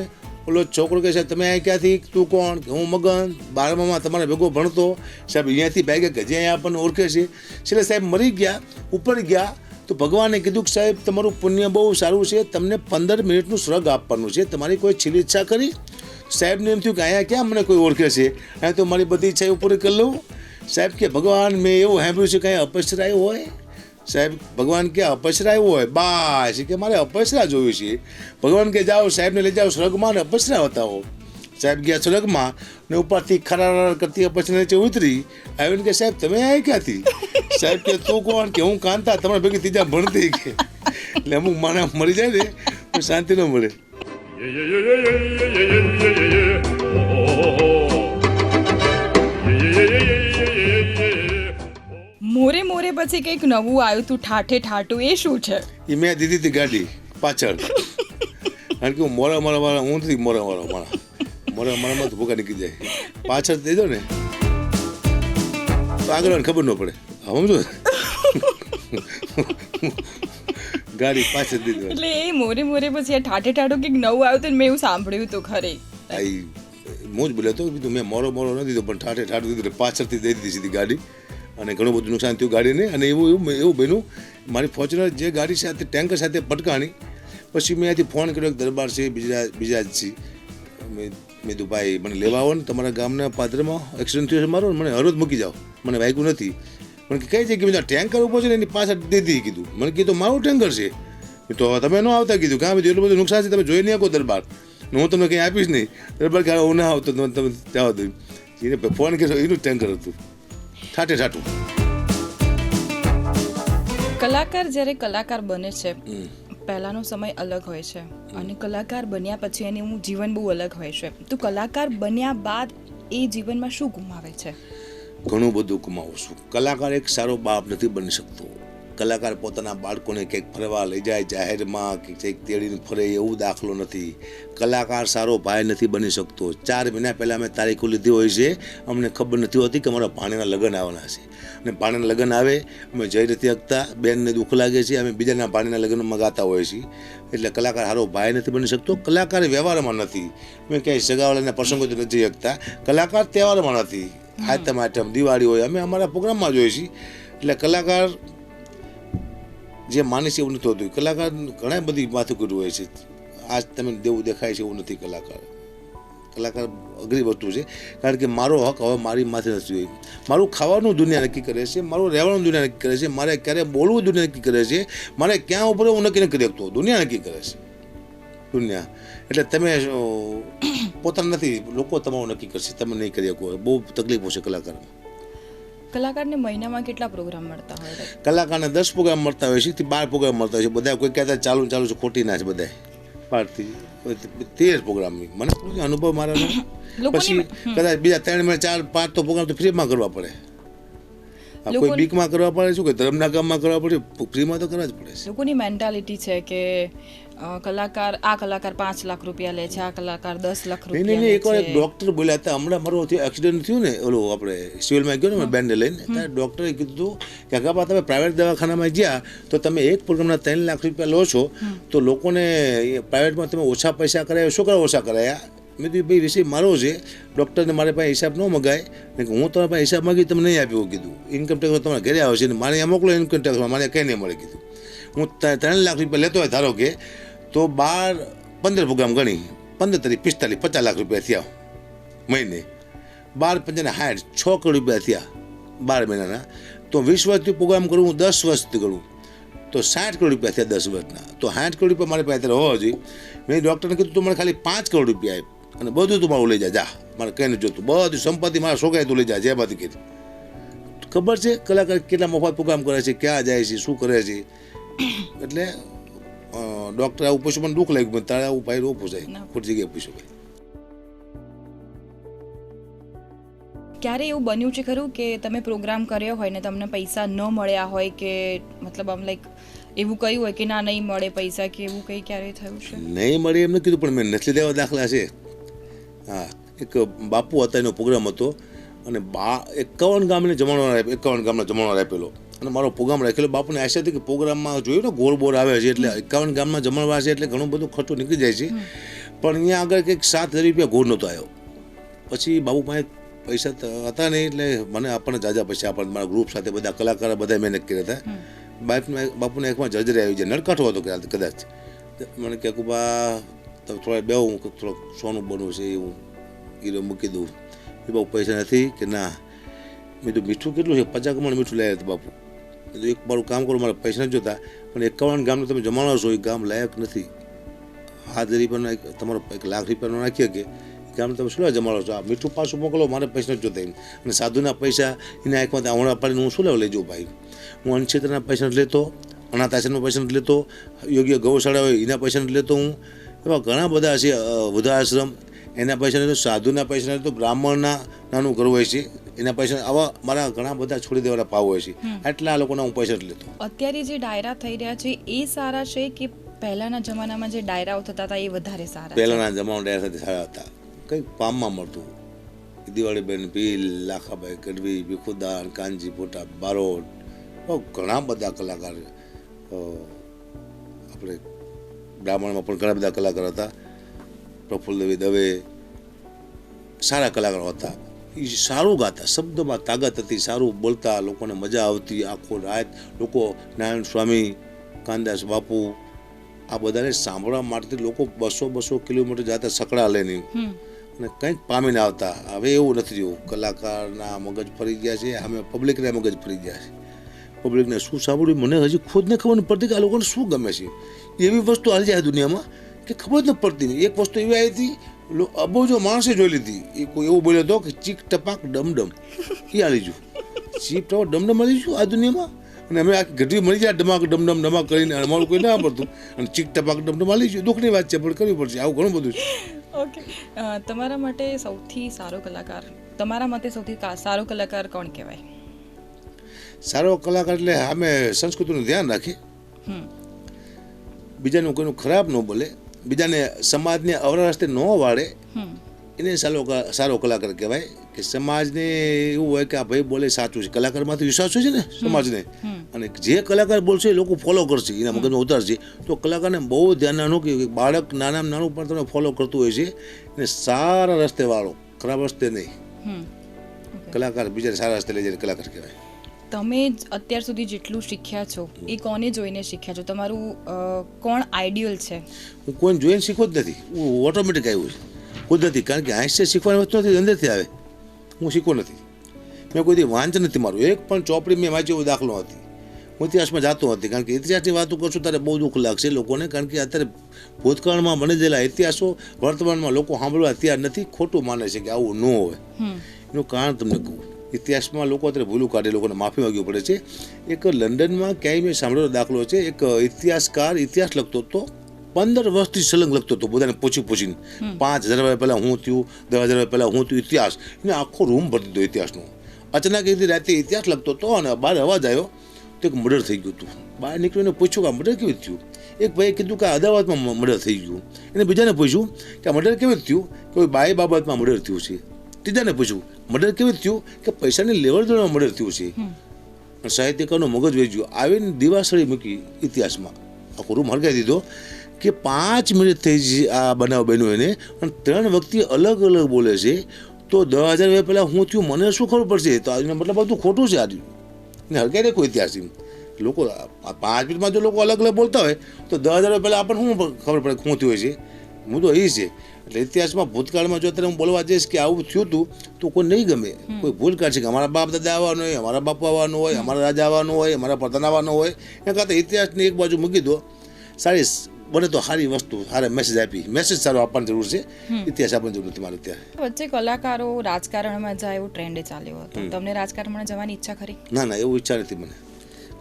ઓલો છોકરો કે સાહેબ તમે અહીં ક્યાંથી, તું કોણ, કે હું મગન 12મામાં તમારા ભેગો ભણતો. સાહેબ અહીંયાથી ભાઈ કે હજી અહીંયા આપણને ઓળખે છે. છેલ્લે સાહેબ મરી ગયા. ઉપર ગયા તો ભગવાને કીધું કે સાહેબ તમારું પુણ્ય બહુ સારું છે, તમને 15 મિનિટનું સ્વર્ગ આપવાનું છે, તમારી કોઈ છેલ્લી ઈચ્છા કરી. સાહેબને એમ થયું કે અહીંયા ક્યાં મને કોઈ ઓળખે છે, અહીંયા તો મારી બધી ઈચ્છા પૂરી કરી લઉં. સાહેબ કે ભગવાન મેં એવું સાંભળ્યું છે કે અહીંયા અપસરાયું હોય. સાહેબ ભગવાન કે અપસરાયું હોય બસ, કે મારે અપસરા જોયું છે. ભગવાન કે જાઓ સાહેબને લઈ જાઓ સ્વર્ગમાં ને અપસરા બતાવો. સાહેબ ગયા સ્વર્ગમાં ને ઉપરથી ખરાર કરતી અપસરા નીચે ઉતરી આવીને કે સાહેબ તમે અહીંયા ક્યાંથી. સાહેબ કે તું કોણ, કે હું કાંતા તમારા ભેગી ત્રીજા ભણતી. કે એટલે અમુક માણસ મરી જાય ને શાંતિ ન મળે. મોરે મોરે પછી કંઈક નવું આવ્યું તું, ઠાઠે ઠાઠું, એ શું છે? એ મેં દીધી હતી ગાડી પાછળ. કારણ કે હું મોરા હું નથી મોરામાં તો ભૂકા નીકળી જાય. પાછળ દઈ દો ને તો આગળ ખબર ન પડે. સમજો ગાડી પાછળ દીધો એટલે એ મોરે મોરે પછી ઠાઠે ઠાઠું કંઈક નવું આવ્યું હતું, મેં એવું સાંભળ્યું હતું ખરે. હું જ બોલ્યો હતો કીધું મેં મોરો નથી દીધો પણ ઠાઠે ઠાઠું દીધું એટલે પાછળથી દઈ દીધી સીધી ગાડી. અને ઘણું બધું નુકસાન થયું ગાડીને. અને એવું બન્યું મારી ફોર્ચ્યુનર જે ગાડી સાથે ટેન્કર સાથે પટકાણી. પછી મેં અહીંયાથી ફોન કર્યો દરબાર છે બીજા જ છે. મેં કીધું ભાઈ મને લેવા આવો ને, તમારા ગામના પાદરમાં એક્સિડન્ટ થયો છે મારો, મને હરોજ મૂકી જાઓ, મને વાગ્યું નથી. મને કઈ જગ્યાએ બીજા ટેન્કર ઊભો છે ને એની પાછળ દીધી. કીધું મને કીધું મારું ટેન્કર છે. તો તમે ન આવતા કીધું કાં બીજું એટલું બધું નુકસાન છે તમે જોઈ નહીં શકો દરબાર, હું તમને કંઈ આપીશ નહીં. દરબાર કે હું ના આવતો તમે ત્યાં દઉં. એને ફોન કર્યો એનું ટેન્કર હતું ઠાઠે ઠાઠું. કલાકાર જ્યારે કલાકાર બને છે પહેલાનો સમય અલગ હોય છે અને કલાકાર બન્યા પછી એનું જીવન બહુ અલગ હોય છે. તો કલાકાર બન્યા બાદ એ જીવનમાં શું ગુમાવે છે? ઘણું બધું ગુમાવું છું. કલાકાર એક સારો બાપ નથી બની શકતો. કલાકાર પોતાના બાળકોને ક્યાંક ફરવા લઈ જાય જાહેરમાં કે કંઈક તેડીને ફરે એવું દાખલો નથી. કલાકાર સારો ભાઈ નથી બની શકતો. 4 મહિના પહેલાં અમે તારીખો લીધી હોય છે, અમને ખબર નથી હોતી કે અમારા ભાણેના લગ્ન આવવાના છે. અને ભાણેના લગ્ન આવે અમે જઈ નથી શકતા, બેનને દુઃખ લાગે છે, અમે બીજાના ભાણેના લગ્નમાં ગાતા હોઈએ છીએ. એટલે કલાકાર સારો ભાઈ નથી બની શકતો. કલાકાર વ્યવહારમાં નથી, અમે ક્યાંય સગાવાળાના પ્રસંગો તો નથી શકતા. કલાકાર તહેવારમાં નથી, આઠમ દિવાળી હોય અમે અમારા પ્રોગ્રામમાં જોઈએ છીએ. એટલે કલાકાર જે માને છે એવું નથી હોતું. કલાકાર ઘણા બધી માથું કર્યું હોય છે. આજ તમે દેવું દેખાય છે એવું નથી. કલાકાર અઘરી વસ્તુ છે. કારણ કે મારો હક હવે મારી માથે નથી હોય. મારું ખાવાનું દુનિયા નક્કી કરે છે, મારું રહેવાનું દુનિયા નક્કી કરે છે, મારે ક્યારે બોલવું દુનિયા નક્કી કરે છે, મારે ક્યાં ઉપર હું નક્કી કરી શકતો દુનિયા નક્કી કરે છે. દુનિયા એટલે તમે પોતાના નથી, લોકો તમારું નક્કી કરશે, તમે નહીં કરી શકો. બહુ તકલીફો છે કલાકારમાં. કલાકારને મહિનામાં કેટલા પ્રોગ્રામ મળતા હોય છે? કલાકારને 10 પ્રોગ્રામ મળતા હોય છે, થી 12 પ્રોગ્રામ મળતા હોય છે. બધા કોઈ કહેતા ચાલુ છે, ખોટી ના છે બધા 12 થી 13 પ્રોગ્રામ. મને કોઈ અનુભવ મારાનો. પછી કદાચ બીજા 3 4 5 તો પ્રોગ્રામ તો ફ્રીમાં કરવા પડે. કોઈ બીકમાં કરવા પડે છે, કોઈ ધર્મના કામમાં કરવા પડે, ફ્રીમાં તો કરવા જ પડે છે. લોકોની મેન્ટાલિટી છે કે કલાકાર 5 લાખ રૂપિયા લે છે, આ કલાકાર 10 લાખ રૂપિયા લે છે. એકવાર એક ડોક્ટર બોલ્યા હતા, હમણાં મારો એક્સિડન્ટ થયું ને, ઓલો આપણે સિવિલમાં ગયો ને બેનને લઈને, ત્યારે ડોક્ટરે કીધું કે કાકા તમે પ્રાઇવેટ દવાખાનામાં ગયા તો તમે એક પ્રોગ્રામના 3 લાખ રૂપિયા લો છો, તો લોકોને પ્રાઇવેટમાં તમે ઓછા પૈસા કરાયા, શું કરવા ઓછા કરાયા? મેં કીધું ભાઈ વિષય મારો છે, ડૉક્ટરને મારે પાસે હિસાબ ન મગાય ને હું તમારા પાસે હિસાબ માગી તમે નહીં આપ્યો કીધું. ઇન્કમ ટેક્સ તમારા ઘરે આવે છે ને મારે અહીંયા મોકલો ઇન્કમ ટેક્સમાં, મારે કંઈ નહીં મળે કીધું. હું 3 લાખ રૂપિયા લેતો હોય ધારો કે, તો 15 પ્રોગ્રામ ગણી 15 તારીખ 45 50 લાખ રૂપિયા થયા મહિને. 12 5 60 6 કરોડ રૂપિયા થયા 12 મહિનાના. તો 20 વર્ષથી પ્રોગ્રામ કરું હું, 10 વર્ષથી કરું તો 60 કરોડ રૂપિયા થયા 10 વર્ષના. તો 60 કરોડ રૂપિયા મારી પાસે અત્યારે હોવા જોઈએ. મેં ડૉક્ટરને કીધું તું મને ખાલી 5 કરોડ રૂપિયા આપ અને બધું તું મારું લઈ જા, મારે કંઈ નથી જોતું, બધી સંપત્તિ મારા છોકરાએ તું લઈ જા, જે બાથી કીધું. ખબર છે કલાકાર કેટલા મફત પ્રોગ્રામ કરે છે, ક્યાં જાય છે, શું કરે છે. એટલે ડૉક્ટર આવું પૂછ્યું, મને દુઃખ લાગ્યું, પણ તારે આવું ભાઈ રો પૂછાય, ખોટી જગ્યાએ પૂછ્યું ભાઈ. ક્યારે એવું બન્યું છે ખરું કે તમે પ્રોગ્રામ કર્યો હોય ને તમને પૈસા ન મળ્યા હોય, કે મતલબ આમ લાઈક એવું કહ્યું હોય કે ના નહીં મળે પૈસા, કે એવું કંઈ ક્યારે થયું છે? નહીં મળે એમ નથી કીધું, પણ મેં નથી દેવા દાખલા છે. હા, એક બાપુ હતા, એનો પ્રોગ્રામ હતો અને 51 ગામને જમણવાર આપેલો અને મારો પ્રોગ્રામ રાખેલો. બાપુને આશા હતી કે પ્રોગ્રામમાં જોયું ને ગોળ બોર આવે છે એટલે 51 ગામમાં જમણવાર છે એટલે ઘણું બધું ખર્ચો નીકળી જાય છે. પણ અહીંયા આગળ કંઈક 7,000 રૂપિયા ગોળ નહોતો આવ્યો. પછી બાપુ પાસે પૈસા હતા નહીં એટલે મને આપણને જાજા પૈસા આપણને મારા ગ્રુપ સાથે બધા કલાકારો બધા મહેનત કર્યા હતા. બાપુને એકમાં જર્જરી આવી જાય, નડકાઠો હતો કદાચ. મને કહે બા તમે થોડા બે હું થોડોક સોનું બનવું છે એવું હીરો મૂકી દઉં. એ બાપુ પૈસા નથી કે ના. મેં તો મીઠું કેટલું છે, 50 મણ મીઠું લાવ્યા હતા બાપુ. મેં તો એક મારું કામ કરો, મારા પૈસા નથી જોતા, પણ 51 ગામને તમે જમાડો છો, એ ગામ લાયક નથી. 7,000 રૂપિયાનો તમારો 1 લાખ રૂપિયાનો નાખીએ કે ગામને તમે શું જમાડો છો? આ મીઠું પાછું મોકલો, મારે પૈસા નથી જોતા એમ. અને સાધુના પૈસા એના આંખમાં આવણા પાડીને હું શું લઈ જાઉં ભાઈ? હું અન્નક્ષેત્રના પૈસા નથી લેતો, અનાથ આશ્રમના પૈસા નથી લેતો, યોગ્ય ગૌશાળા હોય એના પૈસા નથી લેતો હું. એવા ઘણા બધા છે, વૃદ્ધાશ્રમ એના પૈસા નથી, સાધુના પૈસા નથી, તો બ્રાહ્મણના નાનું ઘર હોય છે એના પૈસા. આવા મારા ઘણા બધા છોડી દેવાના ભાવ હોય છે, આટલા લોકોના હું પૈસા નથી લેતો. અત્યારે જે ડાયરા થઈ રહ્યા છે એ સારા છે કે પહેલાના જમાનામાં જે ડાયરાઓ થતા હતા એ વધારે સારા? પહેલાના જમાનામાં ડાયરા સાથે સારા હતા. કંઈક પામમાં મળતું, દિવાળીબેન ભીલ, લાખાભાઈ ગઢવી, ભીખુદાન, કાનજી પોટા, બારોટ, ઘણા બધા કલાકાર. આપણે બ્રાહ્મણમાં પણ ઘણા બધા કલાકાર હતા. પ્રફુલ્લદેવી દવે, સારા કલાકારો હતા. એ સારું ગાતા, શબ્દમાં તાકાત હતી, સારું બોલતા, લોકોને મજા આવતી. આખો રાત લોકો નારાયણ સ્વામી, કાનદાસ બાપુ આ બધાને સાંભળવા માટે લોકો 200 કિલોમીટર જતા સકડા લઈને અને કંઈક પામીને આવતા. હવે એવું નથી રહ્યું. કલાકારના મગજ ફરી ગયા છે, અમે પબ્લિકના મગજ ફરી ગયા છે. પબ્લિકને શું સાંભળ્યું મને હજી ખુદને ખબર નથી પડતી કે આ લોકોને શું ગમે છે. એવી વસ્તુ હાલી જાય દુનિયામાં કે ખબર જ નથી પડતી. એક વસ્તુ એવી આવી હતી, અબોજો માણસે જોઈ લીધી. એ કોઈ એવું બોલ્યો હતો કે ચીક ટપાક ડમડમ, એ હાલી ગયું. ચીક ટપાક ડમડમ હાલી ગયું આ દુનિયામાં. અને અમે આ ઘટી મળી જાય ડમાક ડમડમ ડમાક કરીને, અમારું કોઈ ના પડતું. અને ચીક ટપાક ડમડમ હાલી ગયું. દુઃખની વાત છે, પણ કરવી પડશે. આવું ઘણું બધું છે. ઓકે, તમારા માટે સૌથી સારો કલાકાર, તમારા મતે સૌથી સારો કલાકાર કોણ કહેવાય? સારો કલાકાર એટલે અમે સંસ્કૃતિનું ધ્યાન રાખીએ, બીજાનું કોઈનું ખરાબ ન બોલે, બીજાને સમાજને અવરા રસ્તે ન વાળે, એને સારો કલાકાર કહેવાય. કે સમાજને એવું હોય કે આ ભાઈ બોલે સાચું છે, કલાકારમાંથી વિશ્વાસ હોય છે ને સમાજને, અને જે કલાકાર બોલશે એ લોકો ફોલો કરશે, એના મગજમાં ઉતારશે. તો કલાકારને બહુ ધ્યાન નાનું કે બાળક નાનામાં નાનું પણ તમે ફોલો કરતું હોય છે, એને સારા રસ્તે વાળો, ખરાબ રસ્તે નહીં. કલાકાર બીજાને સારા રસ્તે લઈ જાય કલાકાર કહેવાય. તમે અત્યાર સુધી જેટલું શીખ્યા છો એ કોને જોઈને શીખ્યા છો? તમારું કોણ આઈડિયલ છે? હું કોઈને જોઈને શીખવો જ નથી, હું ઓટોમેટિક આવ્યું છે કુદરતી. કારણ કે હાસ્ય શીખવાની વસ્તુ નથી, અંદરથી આવે. હું શીખવો નથી, મેં કોઈથી વાંચન નથી મારું. એક પણ ચોપડી મેં વાંચ્યો એવો દાખલો નથી. હું ઇતિહાસમાં જાતો નથી, કારણ કે ઇતિહાસની વાતો કરશું ત્યારે બહુ દુઃખ લાગશે લોકોને. કારણ કે અત્યારે ભૂતકાળમાં બનેલા ઇતિહાસો વર્તમાનમાં લોકો સાંભળવા તૈયાર નથી, ખોટું માને છે કે આવું ન હોય. એનું કારણ તમને કહું. ઇતિહાસમાં લોકો અત્યારે ભૂલું કાઢે, લોકોને માફી માગવી પડે છે. એક લંડનમાં ક્યાંય મેં સાંભળેલો દાખલો છે, એક ઇતિહાસકાર ઇતિહાસ લખતો હતો, 15 વર્ષથી સલંગ લખતો હતો, બધાને પૂછીને 5,000 વર્ષ પહેલાં હું થયું, 10,000 વર્ષ પહેલાં હું થયું, ઇતિહાસ એને આખો રૂમ ભરી દીધો ઇતિહાસનો. અચાનક એક રાતે ઇતિહાસ લખતો હતો અને બહાર અવાજ આવ્યો તો એક મર્ડર થઈ ગયું હતું. બહાર નીકળીને પૂછ્યું કે આ મર્ડર કેવી થયું. એક ભાઈએ કીધું કે અદાવતમાં મર્ડર થઈ ગયું. એને બીજાને પૂછ્યું કે આ મર્ડર કેવી થયું, કે કોઈ બાઈ બાબતમાં મર્ડર થયું છે. ત્રીજાને પૂછ્યું મર્ડર કેવી થયું, કે પૈસાની લેવડ દેવડમાં મર્ડર થયું છે. સાહિત્યકારનો મગજ વેચ્યું, આવીને દિવાસળી મૂકી ઇતિહાસમાં, આખો રૂમ હળગાવી દીધો કે 5 મિનિટ થઈ છે આ બનાવ બન્યો એને, અને 3 વ્યક્તિ અલગ અલગ બોલે છે. તો 10,000 વર્ષ પહેલાં હું થયું મને શું ખબર પડશે, તો આનું મતલબ બધું ખોટું છે. આજે ને હળગાઈ કોઈ ઇતિહાસ લોકો 5 મિનિટમાં જો લોકો અલગ અલગ બોલતા હોય તો 10,000 વર્ષ પહેલાં આપણને શું ખબર પડે શું થયું હોય છે. મુદ્દો એ છે. એટલે ઇતિહાસમાં ભૂતકાળમાં જો અત્યારે હું બોલવા જઈશ કે આવું થયું હતું તો કોઈ નહીં ગમે, કોઈ ભૂલ કાઢશે કે અમારા બાપ દાદા આવવાનું હોય, અમારા બાપુ આવવાનું હોય, અમારા રાજા આવવાનું હોય, અમારા પ્રધાન આવવાનું હોય. એના કરતાં ઇતિહાસની એક બાજુ મૂકી દો, સારી બને તો સારી વસ્તુ, સારા મેસેજ આપી, મેસેજ સારો આપવાની જરૂર છે. ઇતિહાસ આપવાની જરૂર નથી મારે ત્યાં. વચ્ચે કલાકારો રાજકારણમાં જાય એવો ટ્રેન્ડ ચાલ્યો હતો, તમને રાજકારણમાં જવાની ઈચ્છા ખરી? ના એવું ઈચ્છા નથી મને,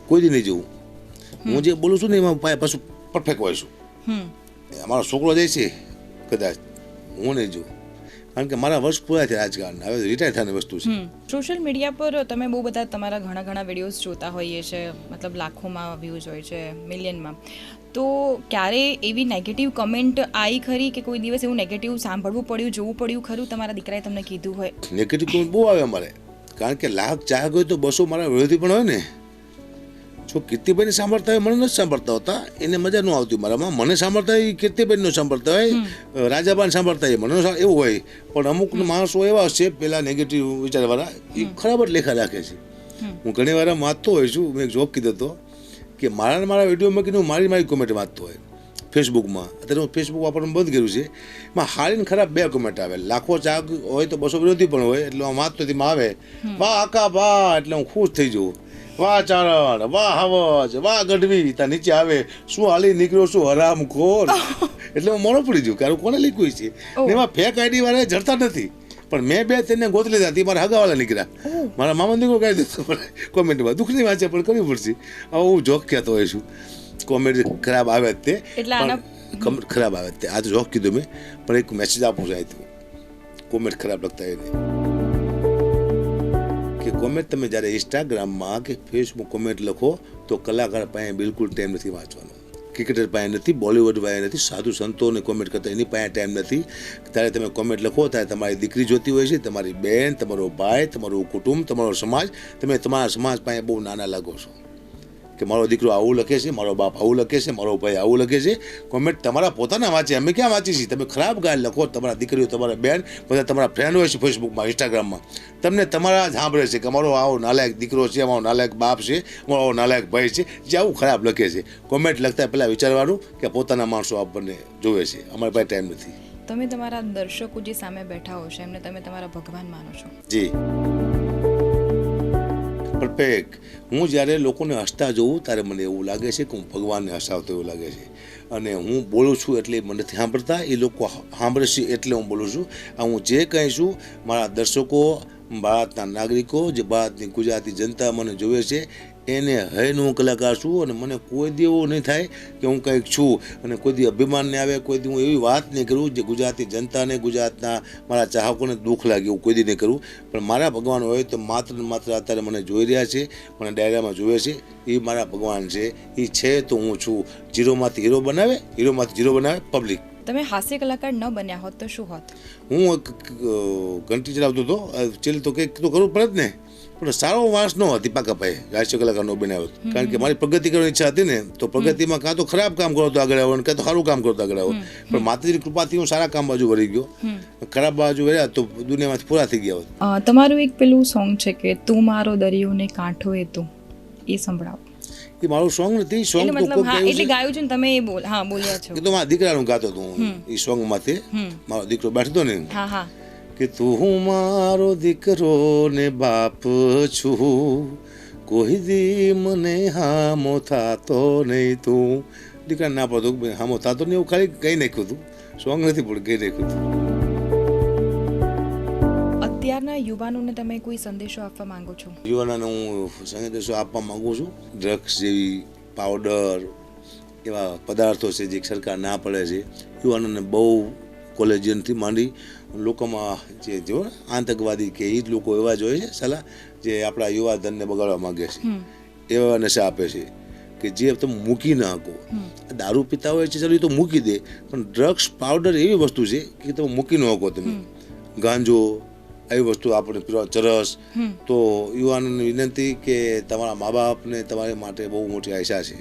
કોઈ દી નહીં જવું. હું જે બોલું છું ને એમાં પાછું પરફેક્ટ હોય છું. અમારો છોકરો જાય છે કદાચ, હું નહીં જોઉં, કારણ કે મારા વર્ષ પૂરા થયા રાજકારણ, હવે રિટાયર થવાની વસ્તુ છે. સોશિયલ મીડિયા પર તમે બહુ બધા તમારા ઘણા વિડીયોઝ જોતા હોઈએ છે, મતલબ લાખોમાં વ્યૂઝ હોય છે, મિલિયનમાં. તો ક્યારે એવી નેગેટિવ કમેન્ટ આવી ખરી કે કોઈ દિવસ એવું નેગેટિવ સાંભળવું પડ્યું, જોવું પડ્યું ખરું તમારા દીકરાએ તમને કીધું હોય? નેગેટિવ કમેન્ટ બહુ આવે અમારે, કારણ કે લાખ ચાહક હોય તો 200 મારા વિરોધી પણ હોય ને. જો કીર્તિભાઈને સાંભળતા હોય, મને નથી સાંભળતા હોતા, એને મજા ન આવતી મારામાં. મને સાંભળતા હોય કીર્તિભાઈને ન સાંભળતા હોય, રાજાબાને સાંભળતા હોય, મને એવું હોય. પણ અમુક માણસો એવા છે પેલા નેગેટિવ વિચારવાળા, એ ખરાબ જ લેખા રાખે છે. હું ઘણી વાર વાંચતો હોય છું, મેં એક જોક કીધો હતો કે મારા વિડીયોમાં કીધું મારી કોમેન્ટ વાંચતો હોય ફેસબુકમાં. અત્યારે હું ફેસબુક વાપરવાનું બંધ કર્યું છે. એમાં સારી ને ખરાબ 2 કોમેન્ટ આવે. લાખો ચાહક હોય તો 200 વિરોધી પણ હોય. એટલે હું વાંચતો તેમાં આવે વાહ આકા વાહ, એટલે હું ખુશ થઈ જઉં. વાહ ચારણ, વાહ હવજ, વાહ ગઢવી. ત્યાં નીચે આવે શું હાલી નીકળ્યો, શું હરામખોર. એટલે હું મોડો પડી જઉં, કારણ કોને લીખ્યું છે. એમાં ફેક આઈડી વાળા જડતા નથી, પણ મેં 2 તેને ગોતી લીધા હતી, મારા હગાવાળા નીકળ્યા. મારા મામા દીકરો કહી દીધો કોમેન્ટમાં, દુઃખની વાત છે પણ કરવી પડશે. હવે હું જોક કહેતો હોય છું, કોમેન્ટ ખરાબ આવે જ તે, ખરાબ આવે તે. આ તો જોક કીધું મેં, પણ એક મેસેજ આપું છું. કોમેન્ટ ખરાબ લખતા હોય નહીં કે કોમેન્ટ તમે જ્યારે ઇન્સ્ટાગ્રામમાં કે ફેસબુક કોમેન્ટ લખો તો કલાકાર પાસે બિલકુલ ટાઈમ નથી વાંચવાનો, ક્રિકેટર પાસે નથી, બોલિવૂડ પાસે નથી, સાધુ સંતોને કોમેન્ટ કરતા એની પાસે ટાઈમ નથી. ત્યારે તમે કોમેન્ટ લખો ત્યારે તમારી દીકરી જોતી હોય છે, તમારી બહેન, તમારો ભાઈ, તમારું કુટુંબ, તમારો સમાજ. તમે તમારા સમાજ પાસે બહુ નાના લાગો છો કે મારો દીકરો આવું લખે છે, મારો બાપ આવું લખે છે, મારો ભાઈ આવું લખે છે. કોમેન્ટ તમારા પોતાના વાંચે, અમે ક્યાં વાંચી છીએ? તમે ખરાબ ગાય લખો, તમારા દીકરીઓ, તમારા બહેન, બધા તમારા ફ્રેન્ડ હોય છે ફેસબુકમાં, ઇન્સ્ટાગ્રામમાં, તમને તમારા જ સાંભળે છે કે અમારો આવો નાલાયક દીકરો છે, અમારો નાલાયક બાપ છે, અમારો આવો નાલાયક ભાઈ છે, જે આવું ખરાબ લખે છે. કોમેન્ટ લખતા પહેલાં વિચારવાનું કે પોતાના માણસો આપણને જોવે છે, અમારી પાસે ટાઈમ નથી. તમે તમારા દર્શકો જે સામે બેઠા હો છે એમને તમે તમારા ભગવાન માનો છો? જી પરફેક્ટ. હું જ્યારે લોકોને હસતા જોઉં ત્યારે મને એવું લાગે છે કે હું ભગવાનને હસાવતો એવું લાગે છે. અને હું બોલું છું એટલે મને નથી સાંભળતા, એ લોકો સાંભળે છે એટલે હું બોલું છું. હું જે કહી છું, મારા દર્શકો, ભારતના નાગરિકો, જે ભારતની ગુજરાતી જનતા મને જોવે છે, એને હયનું હું કલાકાર છું. અને મને કોઈ દી એવું નહીં થાય કે હું કંઈક છું અને કોઈ દી અભિમાન નહીં આવે, કોઈ દી હું એવી વાત નહીં કરું જે ગુજરાતી જનતાને, ગુજરાતના મારા ચાહકોને દુઃખ લાગે, એવું કોઈ દી નહીં કરું. પણ મારા ભગવાન હોય તો માત્ર ને માત્ર અત્યારે મને જોઈ રહ્યા છે, મને ડાયરામાં જોવે છે, એ મારા ભગવાન છે. એ છે તો હું છું. ઝીરોમાંથી હીરો બનાવે, હીરોમાંથી ઝીરો બનાવે પબ્લિક. તમે હાસ્ય કલાકાર ન બન્યા હોત તો શું હોત? હું ઘંટી ચલાવતો હતો, ચેલ તો કંઈક તો કરવું પડે જ ને. પણ સારો માણસ ન હતી પાકાભાઈ, હાસ્ય કલાકાર ન બનાવ્યો. કારણ કે મારી પ્રગતિ કરવાની ઈચ્છા હતી ને, તો પ્રગતિમાં કાં તો ખરાબ કામ કરો તો આગળ આવો, કાં તો સારું કામ કરો તો આગળ આવો. પણ માતાજીની કૃપાથી હું સારા કામ બાજુ વળી ગયો. ખરાબ બાજુ વળ્યા તો દુનિયામાંથી પૂરા થઈ ગયા હોત. તમારું એક પેલું સોંગ છે કે તું મારો દરિયો ને કાંઠો એ તું, એ સંભળાવો. એ મારું સોંગ નથી, સોંગ તો મતલબ હા એટલે ગાયું છે ને તમે, એ બોલ્યા છો. એ તો મારા દીકરાનું ગાતો હતો હું. એ સોંગમાંથી મારો દીકરો બેઠતો ને કે તું મારો દીકરો ને બાપ છું, કોઈ દી મને હામો થાતો નહીં. તું દીકરાને ના પડતો હામો થાતો નહીં, એવું ખાલી કહી નાખ્યું હતું. સોંગ નથી પણ કહી નાખ્યું હતું. અત્યારના યુવાનોને તમે કોઈ સંદેશો આપવા માંગો છો? યુવાનોને હું સંદેશો આપવા માંગુ છું, ડ્રગ્સ જેવી પાવડર એવા પદાર્થો છે જે સરકાર ના પડે છે, યુવાનોને બહુ કોલેજિયનથી માંડી લોકોમાં જે જો આતંકવાદી કે એ જ લોકો એવા જોઈએ છે સલાહ જે આપણા યુવા ધનને બગાડવા માંગે છે, એવા નશા આપે છે કે જે તમે મૂકી ના શકો. દારૂ પીતા હોય છે ચાલો એ તો મૂકી દે, પણ ડ્રગ્સ પાવડર એવી વસ્તુ છે કે તમે મૂકી ન શકો. તમે ગાંજો આવી વસ્તુ આપણે પીવા, ચરસ. તો યુવાનોને વિનંતી કે તમારા મા બાપને તમારી માટે બહુ મોટી આશા છે,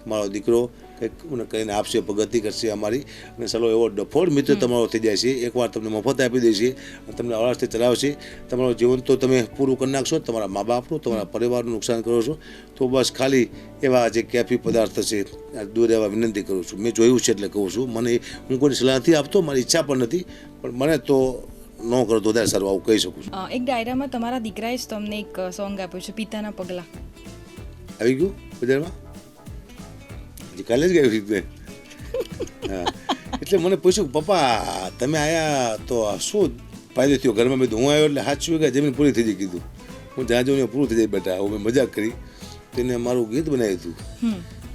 મારો દીકરો કંઈક કરીને આપશે, પ્રગતિ કરશે અમારી, અને ચાલો એવો ડફોડ મિત્ર તમારો થઈ જાય છે, એકવાર તમને મફત આપી દેશે અને તમને અવાજથી ચલાવશે. તમારું જીવન તો તમે પૂરું કરી નાખશો, તમારા મા બાપનું, તમારા પરિવારનું નુકસાન કરો છો. તો બસ ખાલી એવા જે કેફી પદાર્થ છે દૂર રહેવા વિનંતી કરું છું. મેં જોયું છે એટલે કહું છું. મને હું કોઈની સલાહ નથી આપતો, મારી ઈચ્છા પણ નથી, પણ મને તો ન કરો તો વધારે સારું આવું કહી શકું છું. એક ડાયરામાં તમારા દીકરાએ જ તમને એક સોંગ આપ્યું છે, પિતાના પગલાં. આવી ગયું બજારમાં? હજી કાલે જ ગયું મેં. હા, એટલે મને પૂછ્યું પપ્પા તમે આયા તો શું ફાયદો થયો ઘરમાં? મેં હું આવ્યો એટલે 7 વીઘા જમીન પૂરી થઈ ગઈ. કીધું હું જ્યાં જોઉં પૂરું થઈ જાય બેટા. હું મેં મજાક કરી. તેને મારું ગીત બનાવ્યું હતું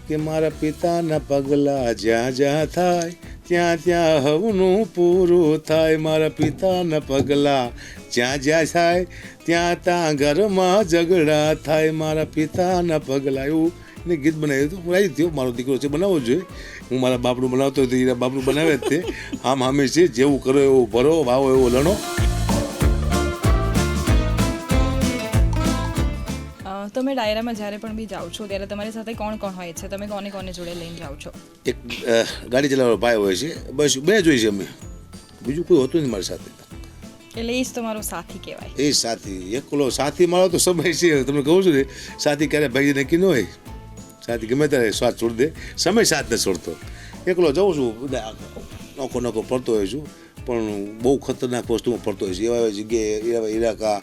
કે મારા પિતાના પગલાં જ્યાં જ્યાં થાય ત્યાં ત્યાં હવનું પૂરું થાય, મારા પિતાના પગલાં જ્યાં જ્યાં થાય ત્યાં ત્યાં ઘરમાં ઝઘડા થાય, મારા પિતાના પગલાં. એવું એને ગીત બનાવ્યું હતું. હું રાજી થયો, મારો દીકરો છે બનાવવો જોઈએ. હું મારા બાપનું બનાવતો હતો, એના બાપનું બનાવે જ તે. આમ હામે છે, જેવું કરો એવું ભરો, વાવો એવો લણો. તમે ડાયરામાં જ્યારે પણ બી જાઓ છો ત્યારે તમારી સાથે કોણ કોણ હોય છે? તમે કોને કોને જોડે લઈને જાઓ છો? એક ગાડી ચલાવવાનો ભાઈ હોય છે, બસ 2 જ હોય છે અમે, બીજું કોઈ હોતું નહીં મારી સાથે. એટલે એ જ તમારો સાથી કહેવાય? એ સાથી, એકલો સાથી મારો તો સમય છે. તમને કહું છું ને, સાથી ક્યારે ભાઈ નક્કી ન હોય. સાથી ગમે ત્યારે સાથ છોડી દે, સમય સાથ નથી છોડતો. એકલો જાઉં છું, નોખો નોખો ફરતો હોય છું, પણ બહુ ખતરનાક વસ્તુમાં ફરતો હોય છે. એવા જગ્યાએ એવા ઇલાકા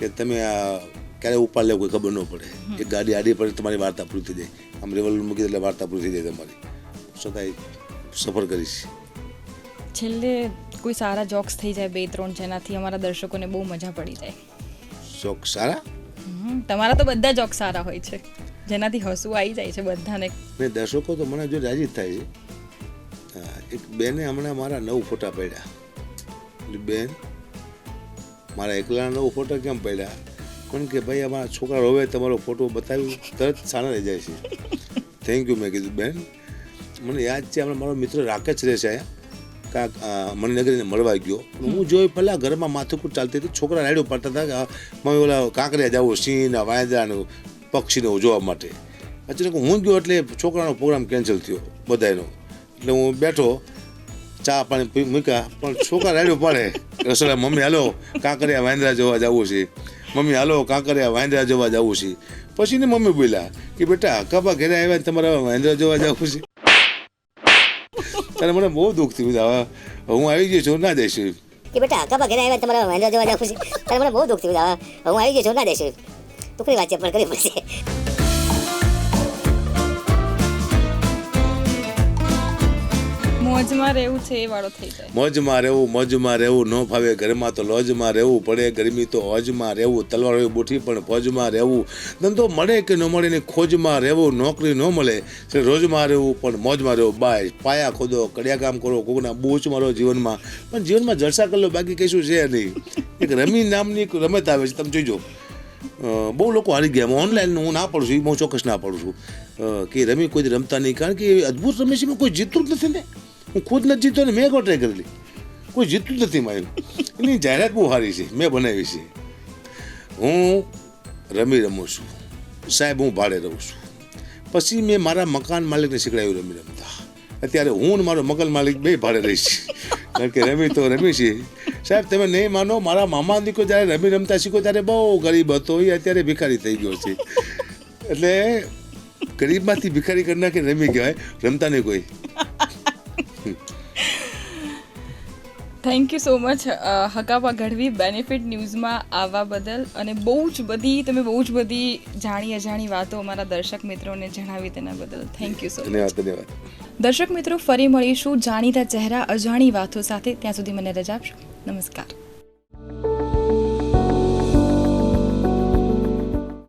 કે તમે આ ક્યારે ઉપાડ લેવું કોઈ ખબર ન પડે. એક ગાડી આડી પડે તમારી વાર્તા પૂરી થઈ જાય. આમ રેવલ મૂકી એટલે વાર્તા પૂરી થઈ જાય તમારી. છતાંય સફર કરીશ. છેલ્લે કોઈ સારા જોક્સ થઈ જાય 2-3 જેનાથી અમારા દર્શકોને બહુ મજા પડી જાય? શોખ સારા? તમારા તો બધા જોક્સ સારા હોય છે જેનાથી હસવું આવી જાય છે બધાને. ને દર્શકો તો મને જો રાજી જ થાય છે. હા, એક બેને હમણાં મારા 9 ફોટા પડ્યા. બેન મારા એકલાના 9 ફોટા કેમ પડ્યા? પણ કે ભાઈ અમારા છોકરા રોવે, તમારો ફોટો બતાવ્યું તરત સારા રહી જાય છે. થેન્ક યુ મેં કીધું બેન. મને યાદ છે હમણાં મારો મિત્ર રાકેશ રહે છે અહીંયા કાંક મણિનગરીને મળવા ગયો. હું જોયું પહેલાં ઘરમાં માથુકૂટ ચાલતી હતી, છોકરા રાયડો પાડતા હતા કે મમ્મી ઓલા કાંકરિયા જવું સિંહના વાંદરાનું પક્ષીને જોવા માટે. અચાનક હું ગયો એટલે છોકરાનો પ્રોગ્રામ કેન્સલ થયો બધાનો. એટલે હું બેઠો, ચા પાણી મૂક્યા, પણ છોકરા રાયડો પાડે રસોડા, મમ્મી હાલો કાંકરિયા વાંદરા જોવા જવું છે, મમ્મી હાલો કાંકરિયા વાંદરા જોવા જવું છે. પછી ને મમ્મી બોલ્યા કે બેટા કપા ઘરે આવ્યા તમારે વાંદરા જોવા જવું છે. ત્યારે મને બહુ દુઃખ થયું. હવે હું આવી ગયો છું, ના જઈશ. કે બેટા કપા ઘરે આવ્યા તમારે વાંદરા જોવા જવું છે. ત્યારે મને બહુ દુઃખ થયું. હવે હું આવી ગયો છું, ના જઈશ. ટુકડી વાત છે પણ કરવી પડશે. મોજમાં રહેવું છે એ વાળો થઈ જાય. મોજમાં રહેવું ન ફાવે ઘરમાં તો લોજમાં રહેવું પડે, ગરમી તો હોજમાં રહેવું, તલવાર હોય બુઠી પણ ફોજમાં રહેવું, ધંધો મળે કે ન મળે ને ખોજમાં રહેવું, નોકરી ન મળે રોજમાં રહેવું પણ મોજમાં રહેવું. બાય પાયા ખોદો, કડિયા કામ કરો, કોકના બૂચ મારો જીવનમાં, પણ જીવનમાં જલસા કરી લો, બાકી કશું છે નહીં. એક રમી નામની એક રમત આવે છે, તમે જોઈજો. બહુ લોકો હારી ગયા. ઓનલાઈન હું ના પડું છું, એ બહુ ચોક્કસ ના પડું છું કે રમી કોઈ રમતા નહીં, કારણ કે અદ્ભુત રમી છે, કોઈ જીતતું જ નથી ને. હું ખુદ નથી જીતો ને મેં એકવાર ટ્રાય કરેલી, કોઈ જીતતું જ નથી મારું. એની જાહેરાત બહુ સારી છે, મેં બનાવી છે. હું રમું છું સાહેબ, હું ભાડે રહું છું. પછી મેં મારા મકાન માલિકને શીખડાયું રમી રમતા. અત્યારે હું ને મારો મકાન માલિક બે ભાડે રહીશ, કારણ કે રમી તો રમી છે. સાહેબ તમે નહીં માનો, મારા મામા દીકરો જ્યારે રમી રમતા શીખો ત્યારે બહુ ગરીબ હતો, એ અત્યારે ભિખારી થઈ ગયો છે. એટલે ગરીબમાંથી ભિખારી કરી નાખે રમી કહેવાય, રમતા નહીં કોઈ. થેન્ક યુ સો મચ હકાપા ગઢવી બેનિફિટ ન્યૂઝમાં આવવા બદલ, અને તમે બહુ જ બધી જાણી અજાણી વાતો અમારા દર્શક મિત્રોને જણાવી તેના બદલ થેન્ક યુ સો મચ. ધન્યવાદ. દર્શક મિત્રો, ફરી મળીશું જાણીતા ચહેરા અજાણી વાતો સાથે. ત્યાં સુધી મને રજા આપશો. નમસ્કાર.